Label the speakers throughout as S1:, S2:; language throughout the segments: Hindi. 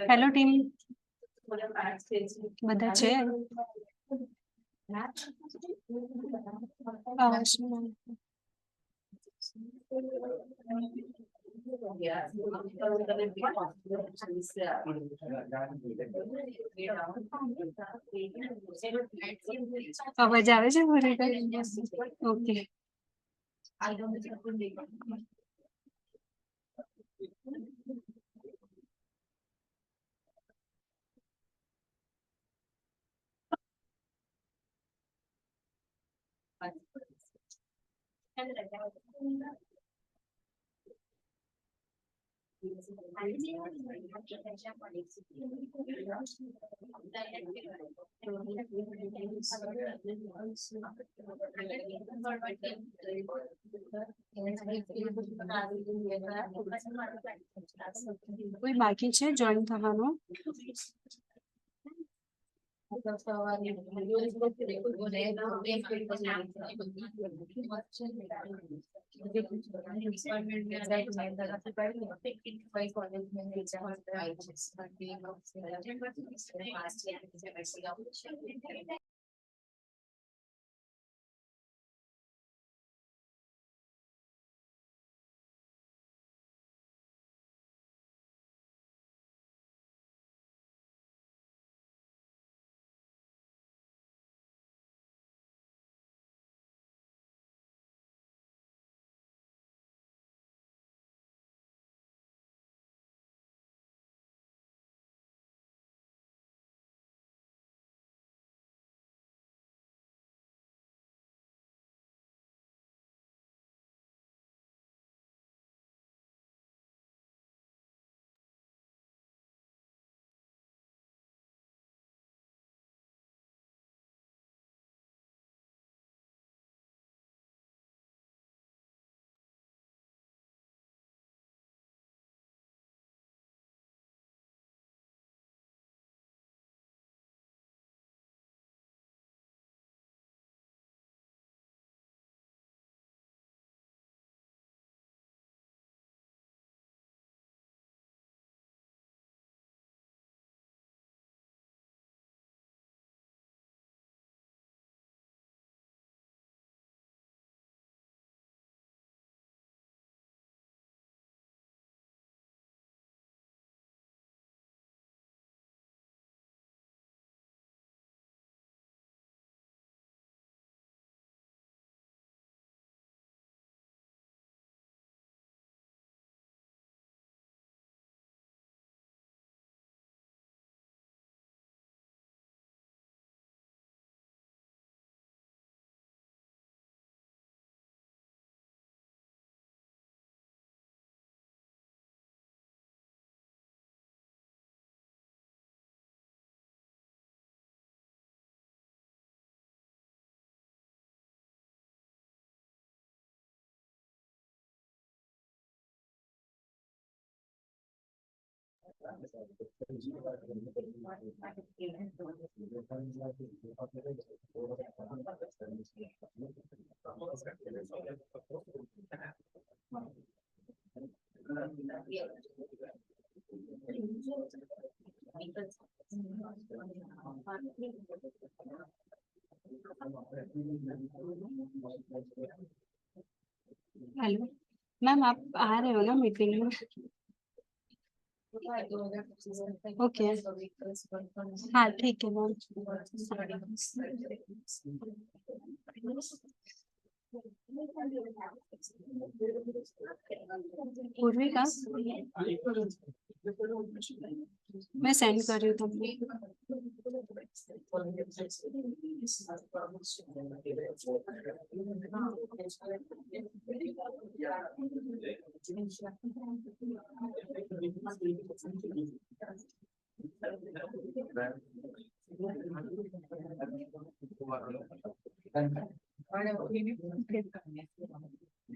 S1: હેલો ટીમ, બધા છે? અવાજ આવે છે પૂરી? ઓકે. કોઈ બાકી છે જોઈન થવાનો? हेलो मैम, आप आ रहे हो ना मीटिंग में? ओके, हाँ ठीक है मैम। पूर्वी का मैं सेंड कर रही हूँ तुमको।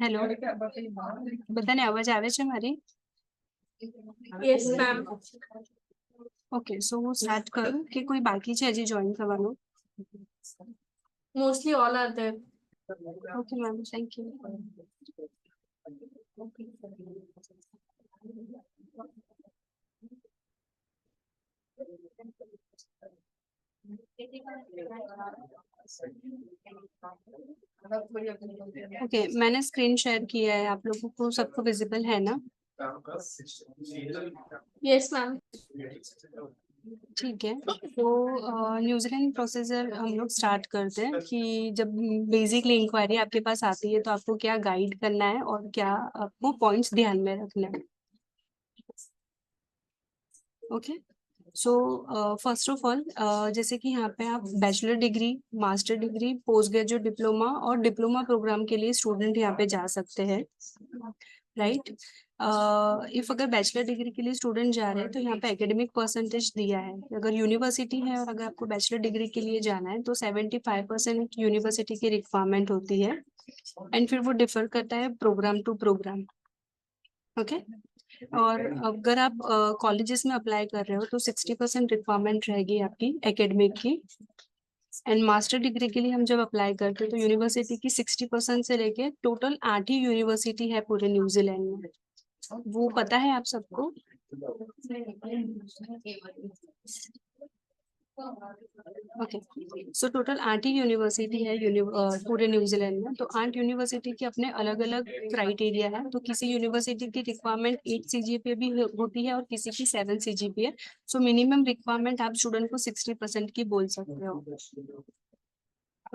S1: હેલો, બધાને અવાજ આવે છે મારી?
S2: Yes, ma'am.
S1: ઓકે, સો હું સ્ટાર્ટ કરું કે કોઈ બાકી છે હજી જોઈન થવાનું?
S2: Mostly all are there.
S1: Okay ma'am, thank you. Okay, मैंने स्क्रीन शेयर किया है, आप लोगों को सबको विजिबल है ना?
S2: Yes, ma'am.
S1: ठीक है, तो न्यूजीलैंड प्रोसीजर हम लोग स्टार्ट करते हैं कि जब बेसिकली इंक्वायरी आपके पास आती है तो आपको क्या गाइड करना है और क्या आपको पॉइंट्स ध्यान में रखना है। Okay, so first of all जैसे कि यहाँ पे आप bachelor degree, master degree, post graduate diploma और डिप्लोमा प्रोग्राम के लिए स्टूडेंट यहाँ पे जा सकते हैं, राइट। इफ अगर बैचलर डिग्री के लिए स्टूडेंट जा रहे हैं तो यहाँ पे एकेडमिक परसेंटेज दिया है। अगर यूनिवर्सिटी है और अगर आपको बैचलर डिग्री के लिए जाना है तो 75% यूनिवर्सिटी की रिक्वायरमेंट होती है, एंड फिर वो डिफर करता है प्रोग्राम टू प्रोग्राम। ओके, और अगर आप कॉलेजेस में अप्लाई कर रहे हो तो 60% रिक्वायरमेंट रहेगी आपकी एकेडमिक की। एंड मास्टर डिग्री के लिए हम जब अप्लाई करते हैं तो यूनिवर्सिटी की 60% से लेके टोटल 8 ही यूनिवर्सिटी है पूरे न्यूजीलैंड में, वो पता है आप सबको? ओके, सो टोटल 8 ही यूनिवर्सिटी है पूरे न्यूजीलैंड में। तो 8 यूनिवर्सिटी के अपने अलग अलग क्राइटेरिया है, तो किसी यूनिवर्सिटी की रिक्वायरमेंट 8 सीजीपीए भी होती है और किसी की 7 सीजीपीए। सो मिनिमम रिक्वायरमेंट आप स्टूडेंट को 60% की बोल सकते हो।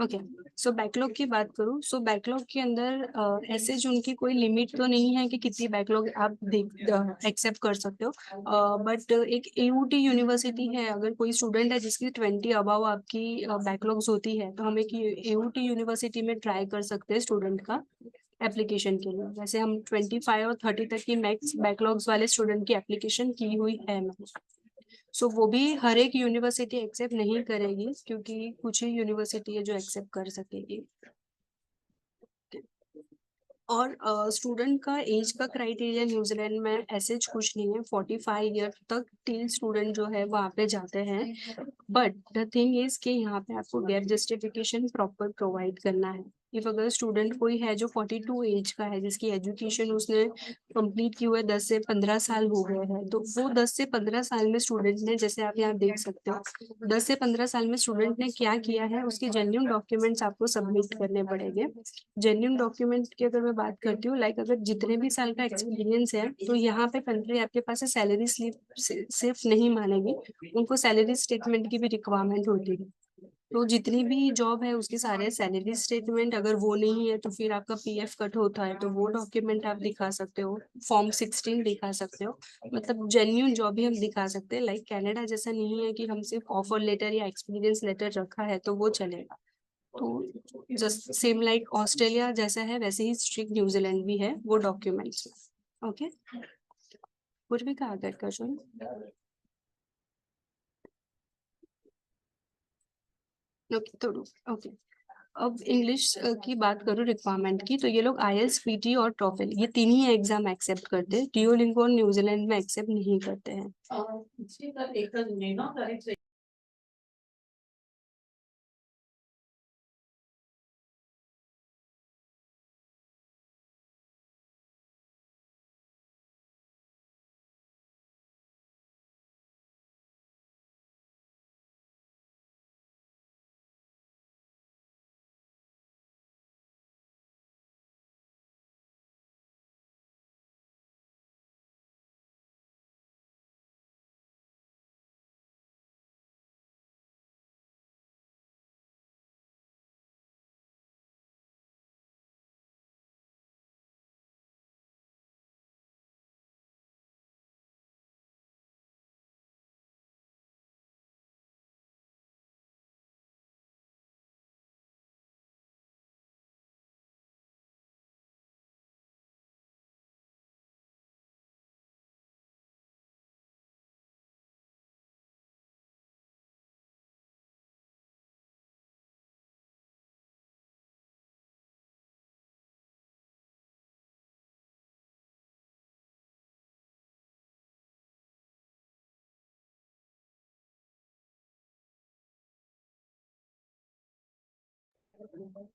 S1: ओके, सो बैकलॉग की बात करूँ, सो बैकलॉग के अंदर ऐसे जो उनकी कोई लिमिट तो नहीं है कि कितनी बैकलॉग आप एक्सेप्ट कर सकते हो, बट एक एयूटी यूनिवर्सिटी है, अगर कोई स्टूडेंट है जिसकी 20 अबाव आपकी बैकलॉग्स होती है तो हम एक एयूटी यूनिवर्सिटी में ट्राई कर सकते हैं स्टूडेंट का एप्लीकेशन के लिए। वैसे हम 25 और 30 तक की मैक्स बैकलॉग्स वाले स्टूडेंट की एप्लीकेशन की हुई है मैंने। सो वो भी हर एक यूनिवर्सिटी एक्सेप्ट नहीं करेगी, क्योंकि कुछ ही यूनिवर्सिटी है जो एक्सेप्ट कर सकेगी। और स्टूडेंट का एज का क्राइटेरिया न्यूजीलैंड में ऐसे कुछ नहीं है, 45 ईयर तक टीन स्टूडेंट जो है वहाँ पे जाते हैं। बट द थिंग इज कि यहाँ पे आपको गैप जस्टिफिकेशन प्रॉपर प्रोवाइड करना है। इफ अगर स्टूडेंट कोई है जो 42 एज का है, जिसकी एजुकेशन उसने कंप्लीट की हुई है 10 से 15 साल हो गए हैं, तो वो 10 से 15 साल में स्टूडेंट ने, जैसे आप यहाँ देख सकते हो, 10 से 15 साल में स्टूडेंट ने क्या किया है उसके जेन्युइन डॉक्यूमेंट्स आपको सबमिट करने पड़ेंगे। जेन्युइन डॉक्यूमेंट की अगर मैं बात करती हूँ, लाइक अगर जितने भी साल का एक्सपीरियंस है तो यहाँ पे कंट्री आपके पास से सैलरी स्लिप सिर्फ नहीं मानेगी, उनको सैलरी स्टेटमेंट की भी रिक्वायरमेंट होती है। तो जितनी भी जॉब है उसके सारे सैलरी स्टेटमेंट, अगर वो नहीं है तो फिर आपका पीएफ कट होता है तो वो डॉक्यूमेंट आप दिखा सकते हो, फॉर्म 16 दिखा सकते हो, मतलब जेन्युइन जॉब ही हम दिखा सकते हैं। लाइक कनाडा जैसा नहीं है कि हम सिर्फ ऑफर लेटर या एक्सपीरियंस लेटर रखा है तो वो चलेगा। तो जस्ट सेम लाइक ऑस्ट्रेलिया जैसा है वैसे ही स्ट्रिक्ट न्यूजीलैंड भी है वो डॉक्यूमेंट्स में। ओके, कुछ भी कहा कर ओके, तो ओके, अब इंग्लिश की बात करूँ रिक्वायरमेंट की, तो ये लोग आईएलटीएस, पीटी और टॉफल ये तीन ही एग्जाम एक्सेप्ट करते हैं। डुओलिंगो न्यूजीलैंड में एक्सेप्ट नहीं करते हैं।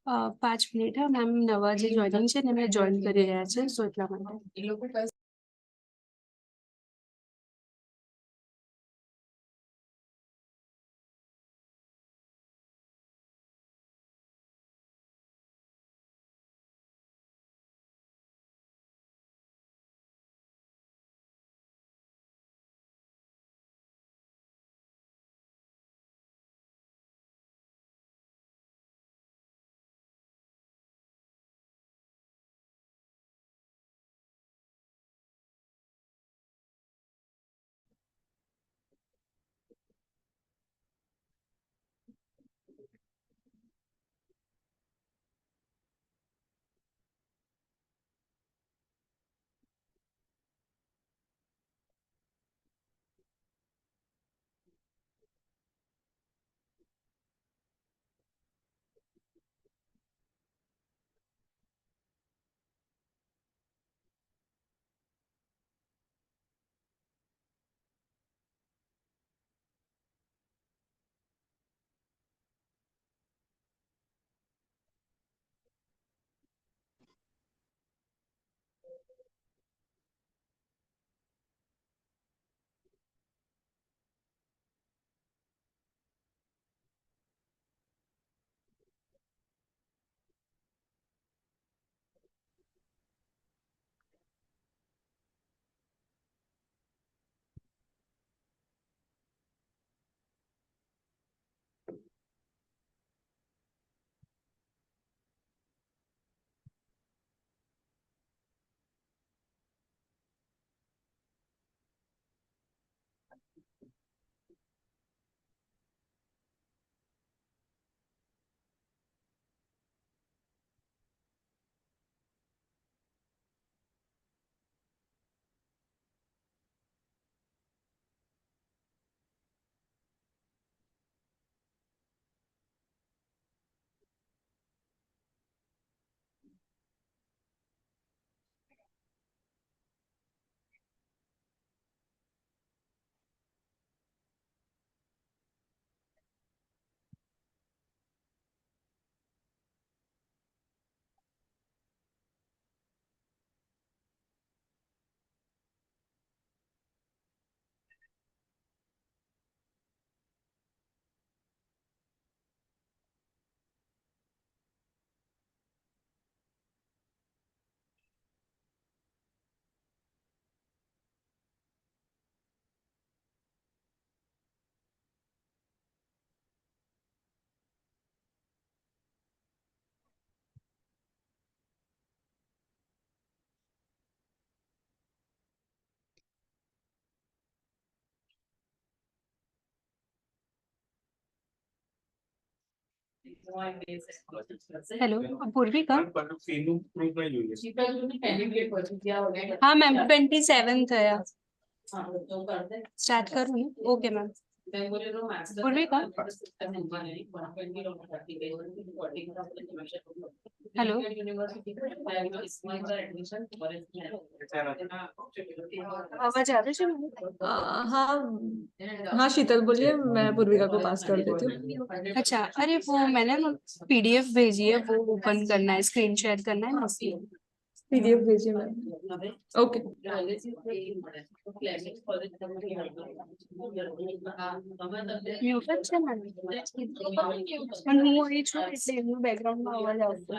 S1: અ 5 મિનિટ હા મેમ, નવા જે જોઈનિંગ છે ને એમને જોઈન કરી રહ્યા છે, સો એટલા માટે हेलो, पूर्विका। हाँ मैम, 27th है। स्टार्ट करूँ? Okay ma'am. पूर्विका। हेलो। आवाज आ रही है मैम?
S2: हाँ हाँ शीतल बोलिए, मैं पूर्विका को पास कर देती हूँ।
S1: अच्छा, अरे वो मैंने ना PDF भेजी है, वो ओपन करना है, स्क्रीन शेयर करना है ना, इसलिए।
S2: PDF भेजिए मैम। ओके।
S1: म्यूट છે મને પણ હું અહીં છું એટલે એમનું બેકગ્રાઉન્ડમાં અવાજ આવશે.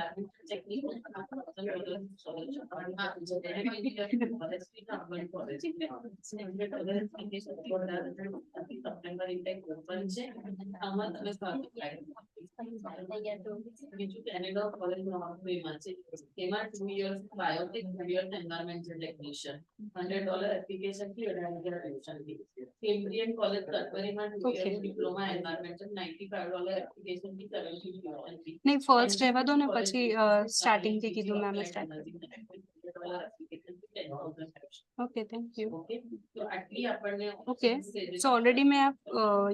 S1: Okay. નહીં, ફર્સ્ટ રહેવા દો ને, પછી સ્ટાર્ટિંગ થી કીધું મેમે start. Okay, thank you. Okay, so already मैं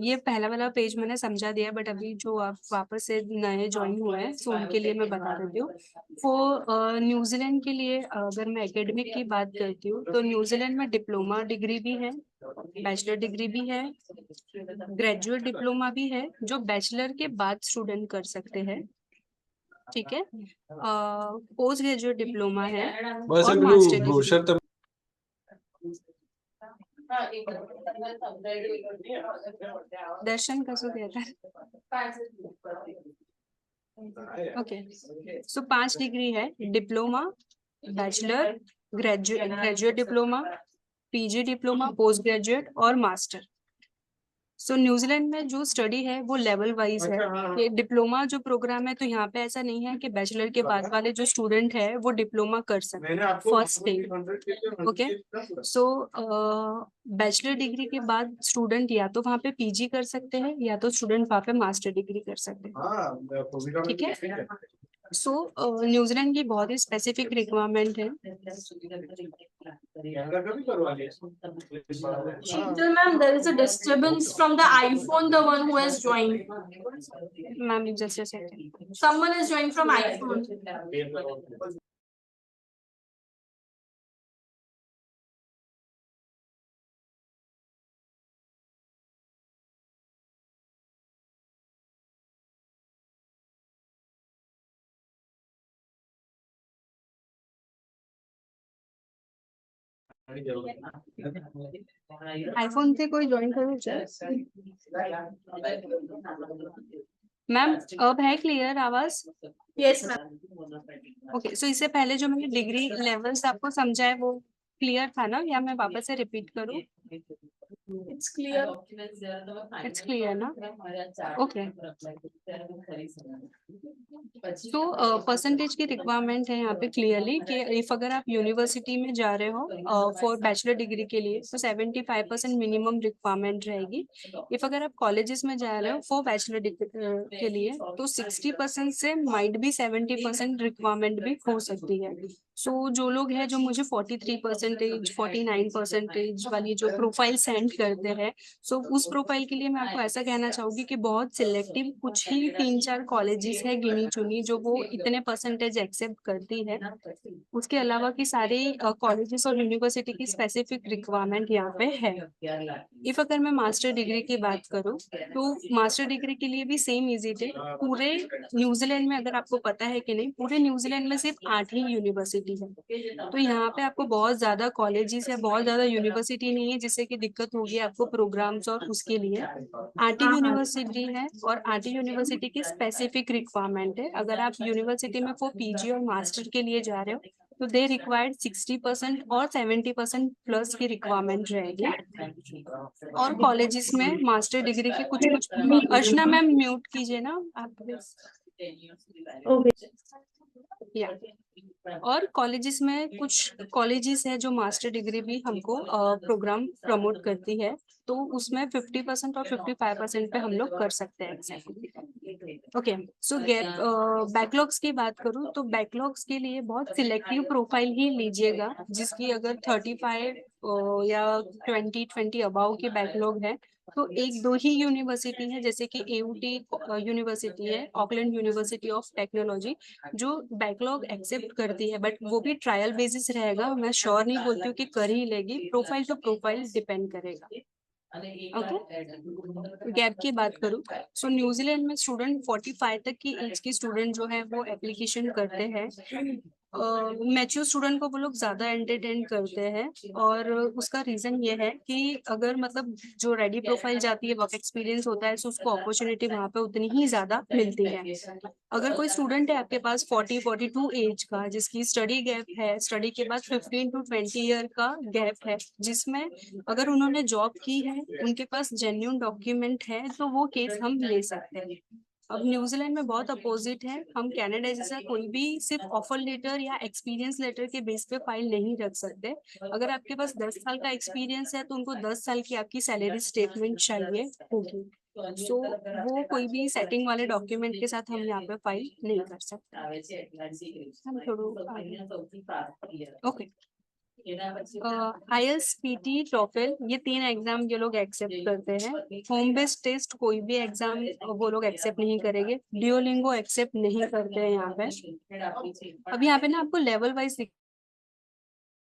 S1: ये पहला वाला पेज मैंने समझा दिया, बट अभी जो आप वापस से नए ज्वाइन हुए हैं तो उनके लिए मैं बता देती हूँ. वो न्यूजीलैंड के लिए अगर मैं एकेडमिक की बात करती हूँ तो न्यूजीलैंड में डिप्लोमा डिग्री भी है, बैचलर डिग्री भी है, ग्रेजुएट डिप्लोमा भी है जो बैचलर के बाद स्टूडेंट कर सकते हैं. ठीक है. पोस्ट ग्रेजुएट डिप्लोमा है
S3: બસ
S1: और
S3: એ
S1: मास्टर
S3: પેલું બ્રોશર
S1: डिग्री. दर्शन कसो कहता है. ओके, सो 5 डिग्री है: diploma, bachelor, graduate diploma, PG diploma, post graduate और मास्टर. सो न्यूजीलैंड में जो स्टडी है वो लेवल वाइज है. ये डिप्लोमा जो प्रोग्राम है, तो यहाँ पे ऐसा नहीं है कि बैचलर के बाद वाले जो स्टूडेंट है वो डिप्लोमा कर सकते हैं फर्स्ट थिंग. ओके, सो बैचलर डिग्री के बाद स्टूडेंट या तो वहाँ पे PG कर सकते हैं या तो स्टूडेंट वहाँ पे मास्टर डिग्री कर सकते हैं. ठीक है. सो न्यूजीलैंड की बहुत ही स्पेसिफिक रिक्वायरमेंट है.
S2: Sheetal ma'am, there is a disturbance from the iPhone, the one who has joined.
S1: Ma'am just a second.
S2: Someone is joined from iPhone.
S1: IPhone થી કોઈ જોઈન કરવું છે? मैम अब है क्लियर आवाज?
S2: Yes ma'am.
S1: ओके, सो इससे पहले जो मैंने डिग्री लेवल्स आपको समझाए वो क्लियर था ना, या मैं वापस से रिपीट करूं?
S2: It's clear.
S1: इट्स क्लियर ना? ओके. तो परसेंटेज की रिक्वायरमेंट है यहाँ पे क्लियरली कि इफ अगर आप यूनिवर्सिटी में जा रहे हो फॉर बैचलर डिग्री के लिए तो 75% मिनिमम रिक्वायरमेंट रहेगी. इफ अगर आप कॉलेजेस में जा रहे हो फॉर बैचलर डिग्री के लिए तो 60% से माइट भी 70% रिक्वायरमेंट भी हो सकती है. सो जो लोग हैं जो मुझे 43%, 49% वाली जो प्रोफाइल सेंड करते हैं, सो उस प्रोफाइल के लिए मैं आपको ऐसा कहना चाहूंगी कि बहुत सिलेक्टिव कुछ ही 3-4 कॉलेजेस है गिनी चुनी जो वो इतने परसेंटेज एक्सेप्ट करती है. उसके अलावा की सारे कॉलेजेस और यूनिवर्सिटी की स्पेसिफिक रिक्वायरमेंट यहाँ पे है. इफ अगर मैं मास्टर डिग्री की बात करूँ तो मास्टर डिग्री के लिए भी सेम इजी थे. पूरे न्यूजीलैंड में अगर आपको पता है कि नहीं, पूरे न्यूजीलैंड में सिर्फ 8 ही यूनिवर्सिटी है. तो यहाँ पे आपको बहुत ज्यादा कॉलेजेस या बहुत ज्यादा यूनिवर्सिटी नहीं है जिससे कि दिक्कत होगी आपको प्रोग्राम्स और उसके लिए. 8 ही यूनिवर्सिटी है और 8 ही यूनिवर्सिटी की स्पेसिफिक रिक्वायरमेंट है. अगर आप यूनिवर्सिटी में वो PG और मास्टर के लिए जा रहे हो तो दे रिक्वायर्ड 60% और 70% प्लस की रिक्वायरमेंट रहेगी. और कॉलेजेस में मास्टर डिग्री के कुछ कुछ. अर्चना मैम म्यूट कीजिए ना आप. या और कॉलेजेस में कुछ कॉलेजेस है जो मास्टर डिग्री भी हमको प्रोग्राम प्रमोट करती है, तो उसमें 50% और 55% पे हम लोग कर सकते हैं. ओके, सो गैप बैकलॉग्स की बात करूँ तो बैकलॉग्स के लिए बहुत सिलेक्टिव प्रोफाइल ही लीजिएगा, जिसकी अगर 35 या 20 अबाव की बैकलॉग है, तो एक दो ही यूनिवर्सिटी है, जैसे कि एयूटी यूनिवर्सिटी है, ऑकलैंड यूनिवर्सिटी ऑफ टेक्नोलॉजी, जो बैकलॉग एक्सेप्ट करती है, बट वो भी ट्रायल बेसिस रहेगा। मैं श्योर नहीं बोलती हूँ कि कर ही लेगी, प्रोफाइल टू प्रोफाइल डिपेंड करेगा। ओके, गैप की बात करूँ, सो न्यूजीलैंड में स्टूडेंट 45 तक की एज की स्टूडेंट जो है वो एप्लीकेशन करते हैं। मैच्योर स्टूडेंट को वो लोग ज्यादा एंटरटेन करते हैं, और उसका रीजन ये है कि अगर मतलब जो रेडी प्रोफाइल जाती है, वर्क एक्सपीरियंस होता है, तो उसको अपॉर्चुनिटी वहाँ पे उतनी ही ज्यादा मिलती है। अगर कोई स्टूडेंट है आपके पास 40-42 एज का, जिसकी स्टडी गैप है, स्टडी के बाद 15 to 20 ईयर का गैप है, जिसमें अगर उन्होंने जॉब की है, उनके पास जेन्युइन डॉक्यूमेंट है, तो वो केस हम ले सकते हैं। अब न्यूजीलैंड में बहुत अपोजिट है, हम कनाडा जैसा कोई भी सिर्फ ऑफर लेटर या एक्सपीरियंस लेटर के बेस पे फाइल नहीं रख सकते। अगर आपके पास 10 साल का एक्सपीरियंस है, तो उनको 10 साल की आपकी सैलरी स्टेटमेंट चाहिए होगी। सो वो कोई भी सेटिंग वाले डॉक्यूमेंट के साथ हम यहाँ पे फाइल नहीं कर सकते। हम थोड़ा ओके, आईएल्स, पीटी, टॉफल, ये 3 एग्जाम ये लोग एक्सेप्ट करते हैं। होम बेस्ड टेस्ट कोई भी एग्जाम वो लोग एक्सेप्ट नहीं करेंगे। डिओलिंगो एक्सेप्ट नहीं करते हैं यहाँ पे। अब यहाँ पे ना आपको लेवल वाइज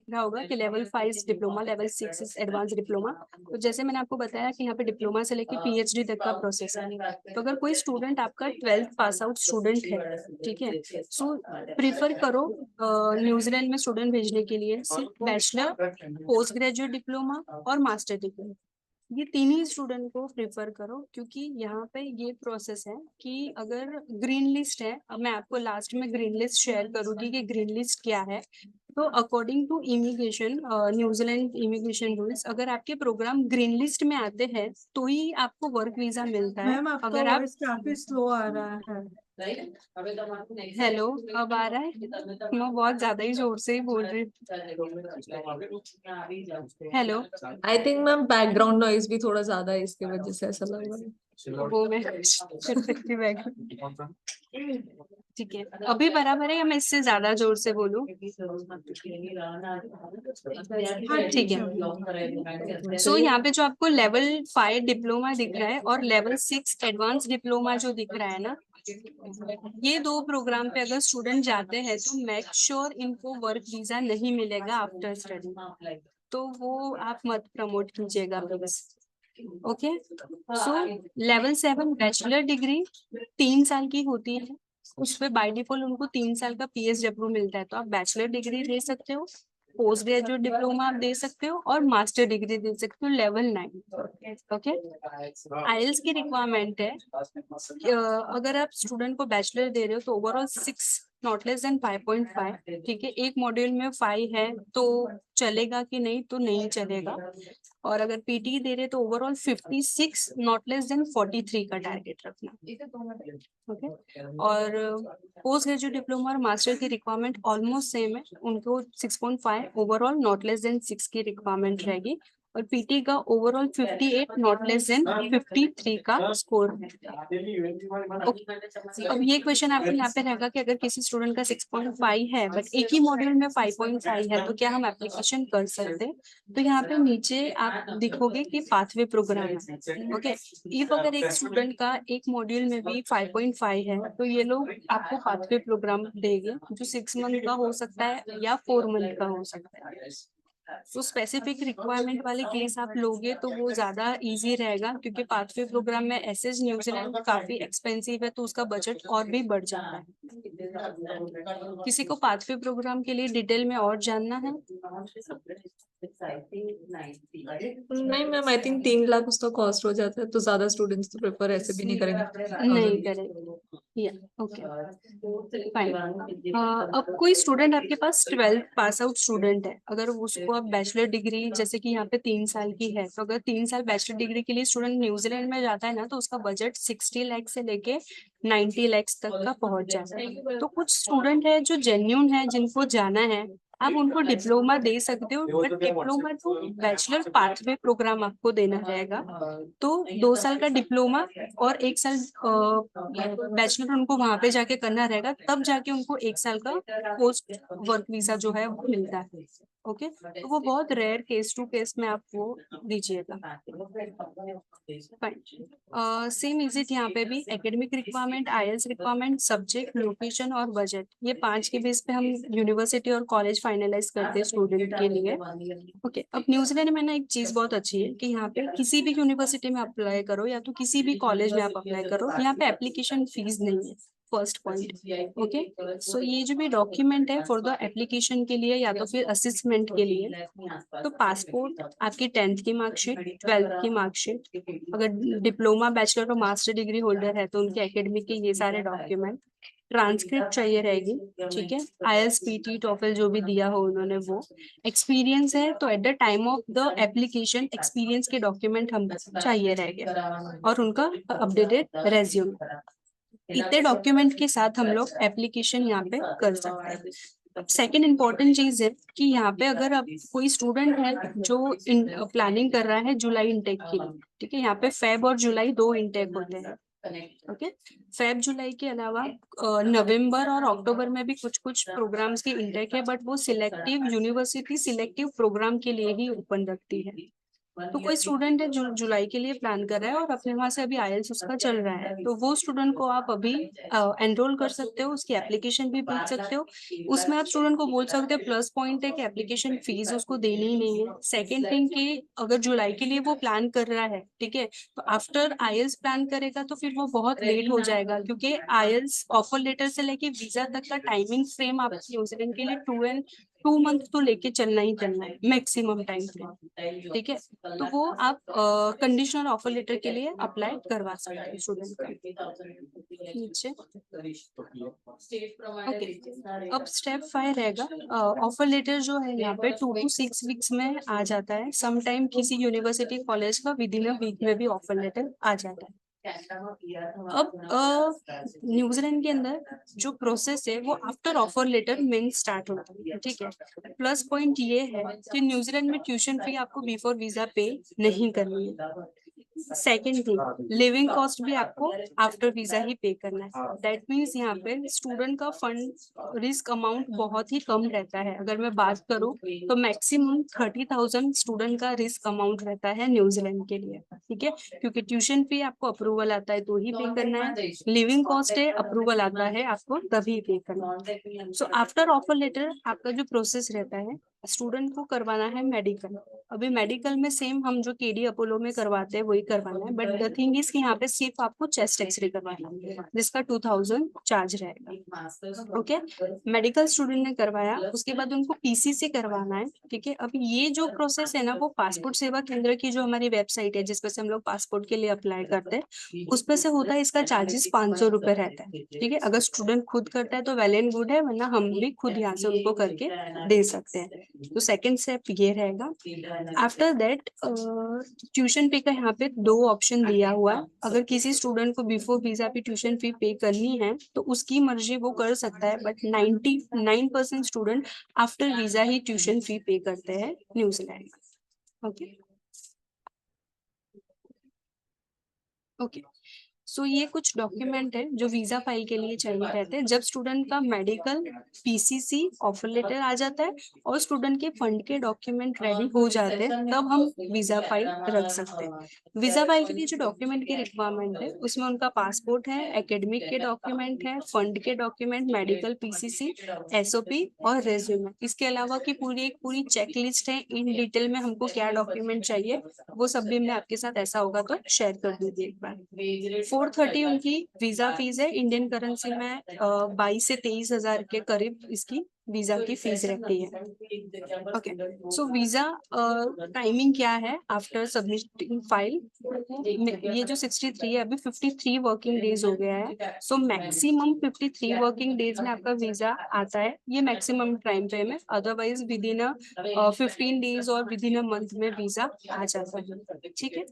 S1: रहा होगा कि level 5 diploma, level 6 advance diploma. तो जैसे मैंने आपको बताया कि यहाँ पे डिप्लोमा से लेके पीएचडी तक का प्रोसेस है। तो अगर कोई स्टूडेंट आपका 12th पास आउट स्टूडेंट है, ठीक है, सो प्रिफर करो न्यूजीलैंड में स्टूडेंट भेजने के लिए सिर्फ बैचलर, पोस्ट ग्रेजुएट डिप्लोमा और मास्टर डिग्री, ये तीन ही स्टूडेंट को प्रिफर करो, क्योंकि यहाँ पे ये प्रोसेस है कि अगर ग्रीन लिस्ट है, अब मैं आपको लास्ट में ग्रीन लिस्ट शेयर करूंगी कि ग्रीन लिस्ट क्या है। तो according to immigration, New Zealand immigration rules, अगर आपके प्रोग्राम ग्रीन लिस्ट में आते हैं तो ही आपको वर्क वीजा मिलता है।
S2: मैम आपका
S1: अगर आप
S2: वॉइस काफी स्लो आ रहा है।
S1: हेलो, अब आ रहा है? मैं बहुत ज्यादा ही जोर से ही बोल रही हूँ। Hello,
S2: I think ma'am background noise भी थोड़ा ज्यादा है, इसकी वजह से ऐसा लग रहा है।
S1: वो मैं कर सकती हूँ। ठीक है, अभी बराबर है या मैं इससे ज्यादा जोर से बोलूं?
S2: हाँ
S1: ठीक है, सो यहाँ पे जो आपको लेवल 5 डिप्लोमा दिख रहा है और लेवल 6 एडवांस डिप्लोमा जो दिख रहा है ना, ये दो प्रोग्राम पे अगर स्टूडेंट जाते हैं तो मेक श्योर इनको वर्क वीजा नहीं मिलेगा आफ्टर स्टडी, तो वो आप मत प्रमोट कीजिएगा please. Okay, so level 7 bachelor degree 3 साल की होती है, उस पे बाय डिफॉल्ट उनको 3 साल का पीएसडब्ल्यू मिलता है, तो आप बैचलर डिग्री दे सकते हो, पोस्ट ग्रेजुएट डिप्लोमा आप दे सकते हो, और मास्टर डिग्री दे सकते हो लेवल 9। ओके, आईएल्स की रिक्वायरमेंट है, अगर आप स्टूडेंट को बैचलर दे रहे हो तो ओवरऑल 6 नॉट लेस देन 5.5, ठीक है, एक मॉड्यूल में 5 है तो चलेगा कि नहीं, तो नहीं चलेगा। और अगर पीटी दे रहे तो ओवरऑल 56 नॉट लेस देन 43 का टारगेट रखना। ओके, और पोस्ट ग्रेजुएट डिप्लोमा और मास्टर की रिक्वायरमेंट ऑलमोस्ट सेम है, उनको 6.5 ओवरऑल नॉट लेस देन 6 की रिक्वायरमेंट रहेगी, और पीटी का ओवरऑल 58 नॉट लेस देन 53 का स्कोर है। अब ये क्वेश्चन आपके यहाँ पे रहेगा कि अगर किसी स्टूडेंट का 6.5 है बट एक ही मॉड्यूल में 5.5 है, तो क्या हम एप्लीकेशन कर सकते हैं? तो यहाँ पे नीचे आप दिखोगे कि पाथवे प्रोग्राम है। ओके, इफ अगर एक स्टूडेंट का एक मॉड्यूल में भी 5.5 है, तो ये लोग आपको पाथवे प्रोग्राम देंगे, जो 6 मंथ का हो सकता है या 4 मंथ का हो सकता है। तो स्पेसिफिक रिक्वायरमेंट वाले केस आप लोगे तो वो ज्यादा इजी रहेगा, क्योंकि पाथवे प्रोग्राम में एसएस न्यूजीलैंड काफी एक्सपेंसिव है, तो उसका बजट और भी बढ़ जाता है। किसी को पाथवे प्रोग्राम के लिए डिटेल में और जानना है?
S2: नहीं मैम, आई थिंक 3 लाख उसका कॉस्ट हो जाता है, तो ज्यादा स्टूडेंट्स तो प्रेफर ऐसे भी नहीं करेंगे।
S1: नहीं करेंगे, या ओके फाइन। अब कोई स्टूडेंट आपके पास 12th पास आउट स्टूडेंट है, अगर उसको अब बैचलर डिग्री, जैसे कि यहाँ पे 3 साल की है, तो अगर 3 साल बैचलर डिग्री के लिए स्टूडेंट न्यूजीलैंड में जाता है ना, तो उसका बजट 60 लाख से लेके 90 लाख तक का पहुंच जाता है। तो कुछ स्टूडेंट है जो जेन्यून है, जिनको जाना है, आप उनको डिप्लोमा दे सकते हो, बट डिप्लोमा तो बैचलर पाथवे प्रोग्राम आपको देना रहेगा। तो 2 साल का डिप्लोमा और 1 साल बैचलर उनको वहां पे जाके करना रहेगा, तब जाके उनको 1 साल का पोस्ट वर्क वीजा जो है वो मिलता है। ओके, तो वो बहुत रेयर केस टू केस में आप वो दीजिएगा। सेम इज इट, यहाँ पे भी academic requirement, IELTS requirement, subject, location और बजट, ये 5 के बेस पे हम यूनिवर्सिटी और कॉलेज फाइनलाइज करते हैं स्टूडेंट के लिए। ओके, अब न्यूजीलैंड में ना एक चीज बहुत अच्छी है कि यहाँ पे किसी भी यूनिवर्सिटी में अप्लाई करो या तो किसी भी कॉलेज में आप अप्लाई करो, यहाँ पे एप्लीकेशन फीस नहीं है। First point. ओके, सो ये जो भी डॉक्यूमेंट है फॉर द एप्लीकेशन के लिए या तो फिर असिस्मेंट के लिए, तो पासपोर्ट, आपकी 10th की मार्कशीट, 12th की मार्कशीट, अगर डिप्लोमा, बैचलर और मास्टर डिग्री होल्डर है तो उनके एकेडमिक के ये सारे डॉक्यूमेंट, ट्रांसक्रिप्ट चाहिए रहेगी, ठीक है, आईएलटीएस, पीटी, टॉफल जो भी दिया हो उन्होंने वो, एक्सपीरियंस है तो at the time of the application experience के डॉक्यूमेंट हम चाहिए रहेंगे, और उनका अपडेटेड रेज्यूम। इतने डॉक्यूमेंट के साथ हम लोग एप्लीकेशन यहाँ पे कर सकते हैं। सेकेंड इम्पोर्टेंट चीज है कि यहाँ पे अगर अब कोई स्टूडेंट है जो प्लानिंग कर रहा है जुलाई इनटेक के लिए, ठीक है, यहाँ पे फेब और जुलाई 2 इनटेक होते हैं। ओके, फेब जुलाई के अलावा नवंबर और अक्टूबर में भी कुछ कुछ प्रोग्राम्स की इनटेक है, बट वो सिलेक्टिव यूनिवर्सिटी सिलेक्टिव प्रोग्राम के लिए ही ओपन रखती है। तो कोई स्टूडेंट है जो जुलाई के लिए प्लान कर रहा है और अपने वहां से अभी आईएलटीएस उसका चल रहा है, तो वो स्टूडेंट को आप अभी एनरोल कर सकते हो, उसकी एप्लीकेशन भी भेज सकते हो। उसमें आप स्टूडेंट को बोल सकते हो, प्लस पॉइंट है कि एप्लीकेशन फीस उसको देनी ही नहीं है। सेकेंड थिंग कि अगर जुलाई के लिए वो प्लान कर रहा है, ठीक है, तो आफ्टर आईएलटीएस प्लान करेगा तो फिर वो बहुत लेट हो जाएगा, क्योंकि आईएलटीएस ऑफर लेटर से लेके वीजा तक का टाइमिंग फ्रेम आप न्यूजीलैंड के लिए 2 मंथ तो लेके चलना ही चलना है, मैक्सिमम टाइम फ्रेम, ठीक है। तो वो आप कंडीशनल ऑफर लेटर के लिए अप्लाई करवा सकते हैं स्टूडेंट का। नीचे ओके, अब स्टेप 5 रहेगा, ऑफर लेटर जो है यहाँ पे 2 to 6 वीक्स में आ जाता है। समटाइम किसी यूनिवर्सिटी कॉलेज का विद इन अ वीक में भी ऑफर लेटर आ जाता है। अब न्यूजीलैंड के अंदर जो प्रोसेस है वो आफ्टर ऑफर लेटर मेन स्टार्ट होता है, ठीक है। प्लस पॉइंट ये है कि न्यूजीलैंड में ट्यूशन फी आपको बिफोर वीजा पे नहीं करनी है। सेकेंड थिंग, लिविंग कॉस्ट भी आपको आफ्टर वीजा ही पे करना है। दैट मीन्स यहाँ पे स्टूडेंट का फंड रिस्क अमाउंट बहुत ही कम रहता है। अगर मैं बात करूँ तो मैक्सिमम 30,000 स्टूडेंट का रिस्क अमाउंट रहता है न्यूजीलैंड के लिए, ठीक है, क्योंकि ट्यूशन फी आपको अप्रूवल आता है तो ही पे करना है, लिविंग कॉस्ट है अप्रूवल आता है आपको तभी पे करना है। सो आफ्टर ऑफर लेटर आपका जो प्रोसेस रहता है, स्टूडेंट को करवाना है मेडिकल। अभी मेडिकल में सेम हम जो केडी अपोलो में करवाते हैं वही करवाना है, बट द थिंग इज कि यहाँ पे सिर्फ आपको चेस्ट एक्सरे करवाना है, जिसका 2000 चार्ज रहेगा। ओके, मेडिकल स्टूडेंट ने करवाया, उसके बाद उनको पीसीसी करवाना है, ठीक है। अभी ये जो प्रोसेस है ना, वो पासपोर्ट सेवा केंद्र की जो हमारी वेबसाइट है जिसपे से हम लोग पासपोर्ट के लिए अप्लाई करते हैं, उसपे से होता है। इसका चार्जेस 500 रुपए रहता है, ठीक है। अगर स्टूडेंट खुद करता है तो वेल एंड गुड है, वरना हम भी खुद यहाँ से उनको करके दे सकते हैं। तो सेकेंड स्टेप ये रहेगा। आफ्टर दैट ट्यूशन पे का यहाँ पे 2 ऑप्शन दिया हुआ है। अगर किसी स्टूडेंट को बिफोर वीजा पे ट्यूशन फी पे करनी है तो उसकी मर्जी वो कर सकता है, but 99% student after visa he tuition fee पे करते हैं न्यूजीलैंड में। ओके ओके, सो ये कुछ डॉक्यूमेंट है जो वीजा फाइल के लिए चाहिए रहते हैं। जब स्टूडेंट का मेडिकल, पीसीसी, ऑफर लेटर आ जाता है और स्टूडेंट के फंड के डॉक्यूमेंट रेडी हो जाते हैं, तब हम वीजा फाइल रख सकते हैं। वीजा फाइल के लिए जो डॉक्यूमेंट की रिक्वायरमेंट है उसमें उनका पासपोर्ट है, एकेडमिक के डॉक्यूमेंट है, फंड के डॉक्यूमेंट, मेडिकल, पीसीसी, एसओपी और रेज्यूमे। इसके अलावा की एक पूरी चेकलिस्ट है इन डिटेल में हमको क्या डॉक्यूमेंट चाहिए, वो सब भी मैं आपके साथ ऐसा होगा तो शेयर कर दूंगी एक बार। 430 उनकी वीजा फीस है, इंडियन करेंसी में 22 से 23 हजार के करीब इसकी वीजा की फीस रहती है। ओके, सो वीजा टाइमिंग क्या है आफ्टर सबमिटिंग फाइल, ये जो 63 है अभी 53 वर्किंग डेज हो गया है। सो मैक्सिमम 53 वर्किंग डेज में आपका वीजा आता है, ये मैक्सिमम टाइम फ्रेम है। अदरवाइज विद इन 15 डेज और विद इन अ मंथ में वीजा आ जाता है, ठीक है।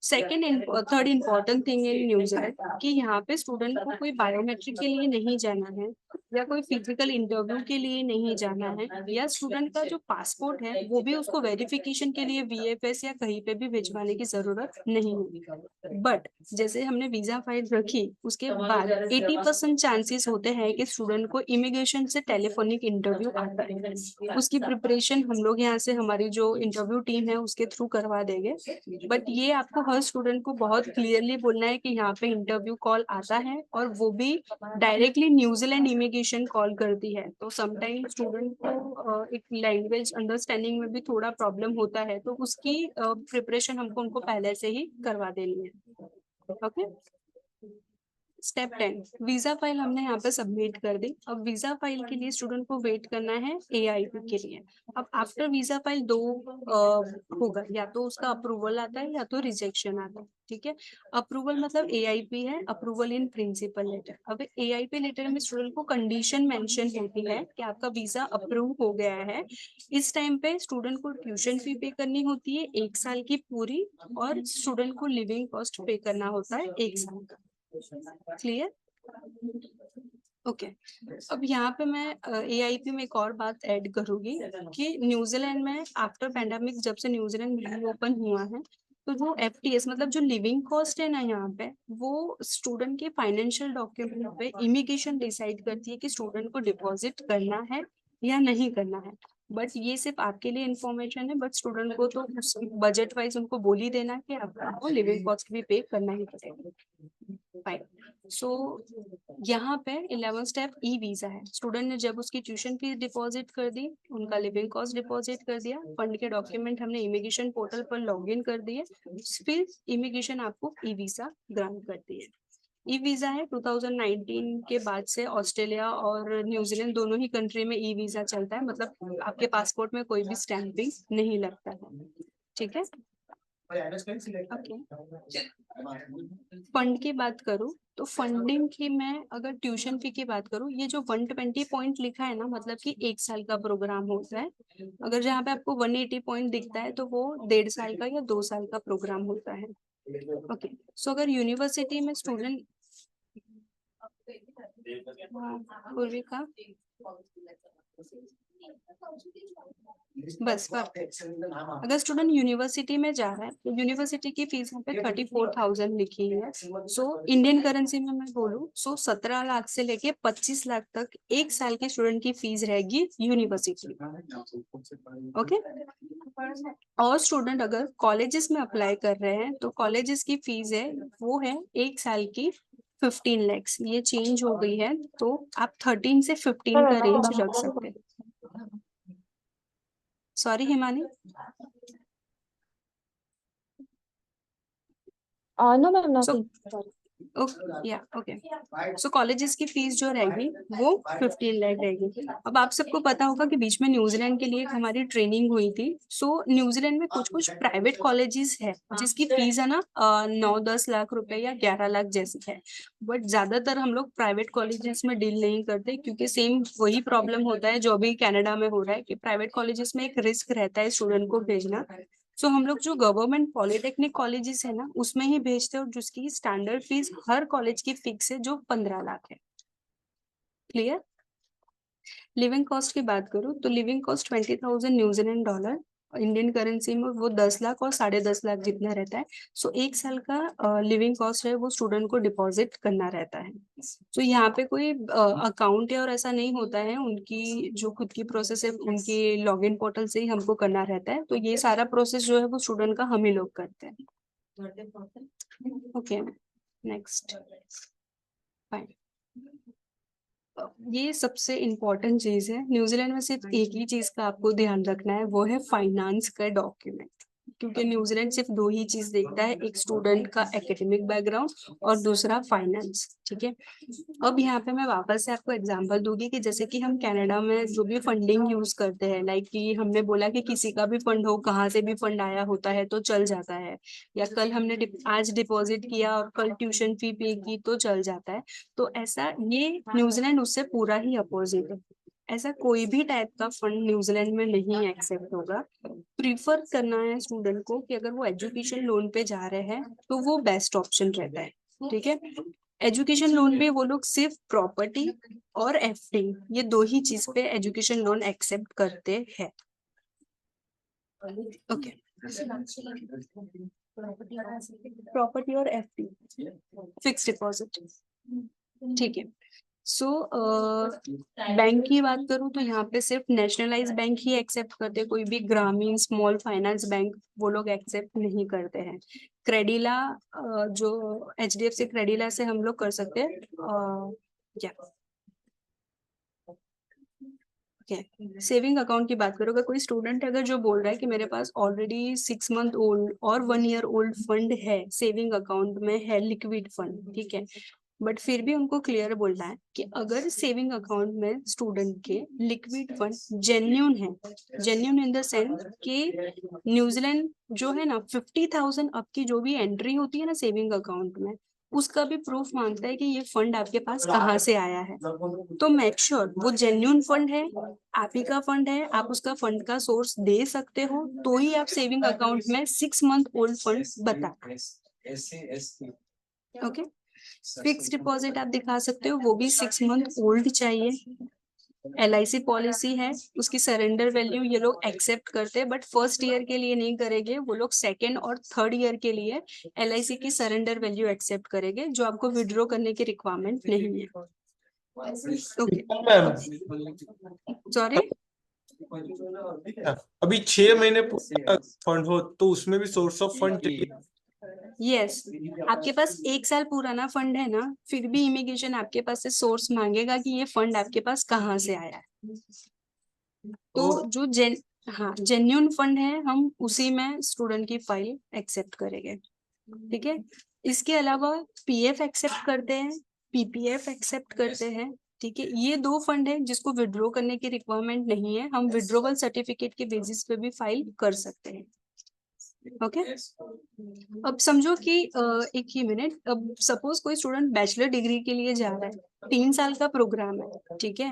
S1: Second third important thing in New Zealand कि यहाँ पे स्टूडेंट को कोई बायोमेट्रिक के लिए नहीं जाना है या कोई फिजिकल इंटरव्यू जॉब के लिए नहीं जाना है, या स्टूडेंट का जो पासपोर्ट है वो भी उसको वेरिफिकेशन के लिए VFS या कहीं पे भी भिजवाने की जरूरत नहीं होगी। बट जैसे हमने वीजा फाइल रखी, उसके बाद 80% चांसेस होते हैं कि स्टूडेंट को इमिग्रेशन से टेलीफोनिक इंटरव्यू आता है। उसकी प्रिपरेशन हम लोग यहाँ से हमारी जो इंटरव्यू टीम है उसके थ्रू करवा देंगे। बट ये आपको हर स्टूडेंट को बहुत क्लियरली बोलना है कि यहाँ पे इंटरव्यू कॉल आता है, और वो भी डायरेक्टली न्यूजीलैंड इमिग्रेशन कॉल करती है। तो समटाइम स्टूडेंट को एक लैंग्वेज अंडरस्टैंडिंग में भी थोड़ा प्रॉब्लम होता है, तो उसकी प्रिपरेशन हमको उनको पहले से ही करवा देनी है। ओके। स्टेप 10, वीजा फाइल हमने यहाँ पे सबमिट कर दी। अब वीजा फाइल के लिए स्टूडेंट को वेट करना है AIP के लिए। अब आफ्टर वीजा फाइल दो होगा, या तो उसका अप्रूवल आता है या तो रिजेक्शन आता है। ठीक है, अप्रूवल मतलब AIP है, अप्रूवल इन प्रिंसिपल लेटर। अब AIP लेटर में स्टूडेंट को कंडीशन मेंशन होती है कि आपका वीजा अप्रूव हो गया है। इस टाइम पे स्टूडेंट को ट्यूशन फी पे करनी होती है 1 साल की पूरी, और स्टूडेंट को लिविंग कॉस्ट पे करना होता है 1 साल का। क्लियर? ओके। अब यहाँ पे मैं AIP में एक और बात ऐड करूंगी कि न्यूजीलैंड में आफ्टर पैंडेमिक जब से न्यूजीलैंड ओपन हुआ है, तो जो FTS मतलब जो लिविंग कॉस्ट है ना यहाँ पे, वो स्टूडेंट के फाइनेंशियल डॉक्यूमेंट पे इमिग्रेशन डिसाइड करती है कि स्टूडेंट को डिपॉजिट करना है या नहीं करना है। बट ये सिर्फ आपके लिए इंफॉर्मेशन है, बट स्टूडेंट को तो बजट वाइज उनको बोल ही देना कि आपको लिविंग कॉस्ट भी पे करना ही पड़ेगा। फाइन। सो यहाँ पे 11 स्टेप ई वीजा है। स्टूडेंट ने जब उसकी ट्यूशन फीस डिपॉजिट कर दी, उनका लिविंग कॉस्ट डिपॉजिट कर दिया, फंड के डॉक्यूमेंट हमने इमिग्रेशन पोर्टल पर लॉगिन कर दिए, फिर इमिग्रेशन आपको ई वीजा ग्रांट करती है। ई वीजा है 2019 के बाद से ऑस्ट्रेलिया और न्यूजीलैंड दोनों ही कंट्री में ई वीजा चलता है, मतलब आपके पासपोर्ट में कोई भी स्टैंपिंग नहीं लगता है। ठीक है। फंड की बात करूँ तो फंडिंग की मैं अगर ट्यूशन फी की बात करूँ, ये जो 120 पॉइंट लिखा है ना, मतलब कि 1 साल का प्रोग्राम होता है। अगर जहाँ पे आपको 180 पॉइंट दिखता है तो वो 1.5 साल का या 2 साल का प्रोग्राम होता है। ओके। सो अगर यूनिवर्सिटी में स्टूडेंट पूर्विका बस अगर स्टूडेंट यूनिवर्सिटी में जा रहा है तो यूनिवर्सिटी की फीस यहाँ पे 34,000 लिखी है। सो इंडियन करेंसी में मैं बोलूँ 17 लाख से लेके 25 लाख तक 1 साल के स्टूडेंट की फीस रहेगी यूनिवर्सिटी। ओके। और स्टूडेंट अगर कॉलेजेस में अप्लाई कर रहे हैं तो कॉलेजेस की फीस है वो है 1 साल की 15 लैक्स। ये चेंज हो गई है, तो आप 13 से 15 का रेंज रख सकते हैं। Sorry Himani.
S3: No, ma'am,
S1: So,
S3: nothing. Sorry.
S1: Okay. So colleges की फीस जो रहेगी वो 15 लाख रहेगी। अब आप सबको पता होगा कि बीच में न्यूजीलैंड के लिए हमारी ट्रेनिंग हुई थी। सो न्यूजीलैंड में कुछ कुछ प्राइवेट कॉलेजेस है जिसकी फीस है ना 9-10 लाख रुपए या 11 लाख जैसी है। बट ज्यादातर हम लोग प्राइवेट कॉलेजेस में डील नहीं करते, क्योंकि सेम वही प्रॉब्लम होता है जो अभी कनाडा में हो रहा है कि प्राइवेट कॉलेजेस में एक रिस्क रहता है स्टूडेंट को भेजना। सो हम लोग जो गवर्नमेंट पॉलिटेक्निक कॉलेजेस है ना उसमें ही भेजते हैं, और जिसकी स्टैंडर्ड फीस हर कॉलेज की फिक्स है जो 15 लाख है। क्लियर? लिविंग कॉस्ट की बात करूँ तो living cost 20,000 New Zealand dollar, Indian currency में वो 10 लाख और 10.5 लाख जितना रहता है। सो 1 साल का लिविंग कॉस्ट है वो स्टूडेंट को डिपॉजिट करना रहता है। तो यहाँ पे कोई अकाउंट है और ऐसा नहीं होता है, उनकी जो खुद की प्रोसेस है उनकी लॉगिन पोर्टल से ही हमको करना रहता है। तो ये सारा प्रोसेस जो है वो स्टूडेंट का हम ही लोग करते हैं। Okay, next. फाइन। ये सबसे इम्पोर्टेंट चीज है। न्यूजीलैंड में सिर्फ एक ही चीज का आपको ध्यान रखना है, वो है फाइनेंस का डॉक्यूमेंट। क्योंकि न्यूजीलैंड सिर्फ 2 ही चीज देखता है, एक स्टूडेंट का एकेडमिक बैकग्राउंड और दूसरा फाइनेंस। ठीक है। अब यहाँ पे मैं वापस से आपको एग्जांपल दूंगी कि जैसे कि हम कनाडा में जो भी फंडिंग यूज करते हैं, लाइक कि हमने बोला कि किसी का भी फंड हो, कहाँ से भी फंड आया होता है तो चल जाता है, या कल हमने आज डिपॉजिट किया और कल ट्यूशन फी पे की तो चल जाता है। तो ऐसा ये न्यूजीलैंड उससे पूरा ही अपोजिट है। ऐसा कोई भी टाइप का फंड न्यूजीलैंड में नहीं एक्सेप्ट होगा। प्रीफर करना है स्टूडेंट को कि अगर वो एजुकेशन लोन पे जा रहे हैं तो वो बेस्ट ऑप्शन रहता है। ठीक है। एजुकेशन लोन पे वो लोग सिर्फ प्रॉपर्टी और एफडी, ये दो ही चीज पे एजुकेशन लोन एक्सेप्ट करते हैं। ओके, प्रॉपर्टी और एफडी, फिक्स डिपॉजिट, ठीक है। सो बैंक की बात करूं तो यहाँ पे सिर्फ नेशनलाइज बैंक ही एक्सेप्ट करते हैं, कोई भी ग्रामीण स्मॉल फाइनेंस बैंक वो लोग एक्सेप्ट नहीं करते हैं। क्रेडिला जो HDFC क्रेडिला से हम लोग कर सकते हैं क्या। सेविंग अकाउंट की बात करो, अगर कोई स्टूडेंट अगर जो बोल रहा है कि मेरे पास ऑलरेडी 6 मंथ ओल्ड और 1 ईयर ओल्ड फंड है, सेविंग अकाउंट में है, लिक्विड फंड, ठीक है, बट फिर भी उनको क्लियर बोलना है कि अगर सेविंग अकाउंट में स्टूडेंट के लिक्विड फंड जेन्यून है, जेन्यून इन द सेंस कि न्यूजीलैंड जो है ना 50,000 आपकी जो भी एंट्री होती है ना सेविंग अकाउंट में, उसका भी प्रूफ मांगता है कि ये फंड आपके पास कहाँ से आया है। तो मेक श्योर वो जेन्यून फंड है, आप ही का फंड है, आप उसका फंड का सोर्स दे सकते हो, तो ही आप सेविंग अकाउंट में 6 मंथ ओल्ड फंड बता। ओके, फिक्स डिपॉजिट आप दिखा सकते हो, वो भी 6 मंथ ओल्ड चाहिए। LIC पॉलिसी है, उसकी सरेंडर वैल्यू ये लोग एक्सेप्ट करते हैं, बट फर्स्ट ईयर के लिए नहीं करेंगे, वो लोग सेकेंड और थर्ड ईयर के लिए LIC की सरेंडर वैल्यू एक्सेप्ट करेंगे, जो आपको विड्रॉ करने की रिक्वायरमेंट नहीं है। ओके, सॉरी,
S3: अभी 6 महीने फंड हो तो उसमें भी सोर्स ऑफ फंड चाहिए।
S1: यस, आपके पास 1 साल पुराना फंड है ना, फिर भी इमिग्रेशन आपके पास से सोर्स मांगेगा कि ये फंड आपके पास कहाँ से आया है। तो जो जेन्यून फंड है, हम उसी में स्टूडेंट की फाइल एक्सेप्ट करेंगे, ठीक है। इसके अलावा PF एक्सेप्ट करते हैं, PPF एक्सेप्ट करते हैं, ठीक है। ये 2 फंड है जिसको विड्रॉ करने की रिक्वायरमेंट नहीं है, हम विड्रॉवल सर्टिफिकेट के बेसिस पे भी फाइल कर सकते हैं। ओके, अब समझो कि एक ही मिनट, अब सपोज कोई स्टूडेंट बैचलर डिग्री के लिए जा रहा है, 3 साल का प्रोग्राम है, ठीक है,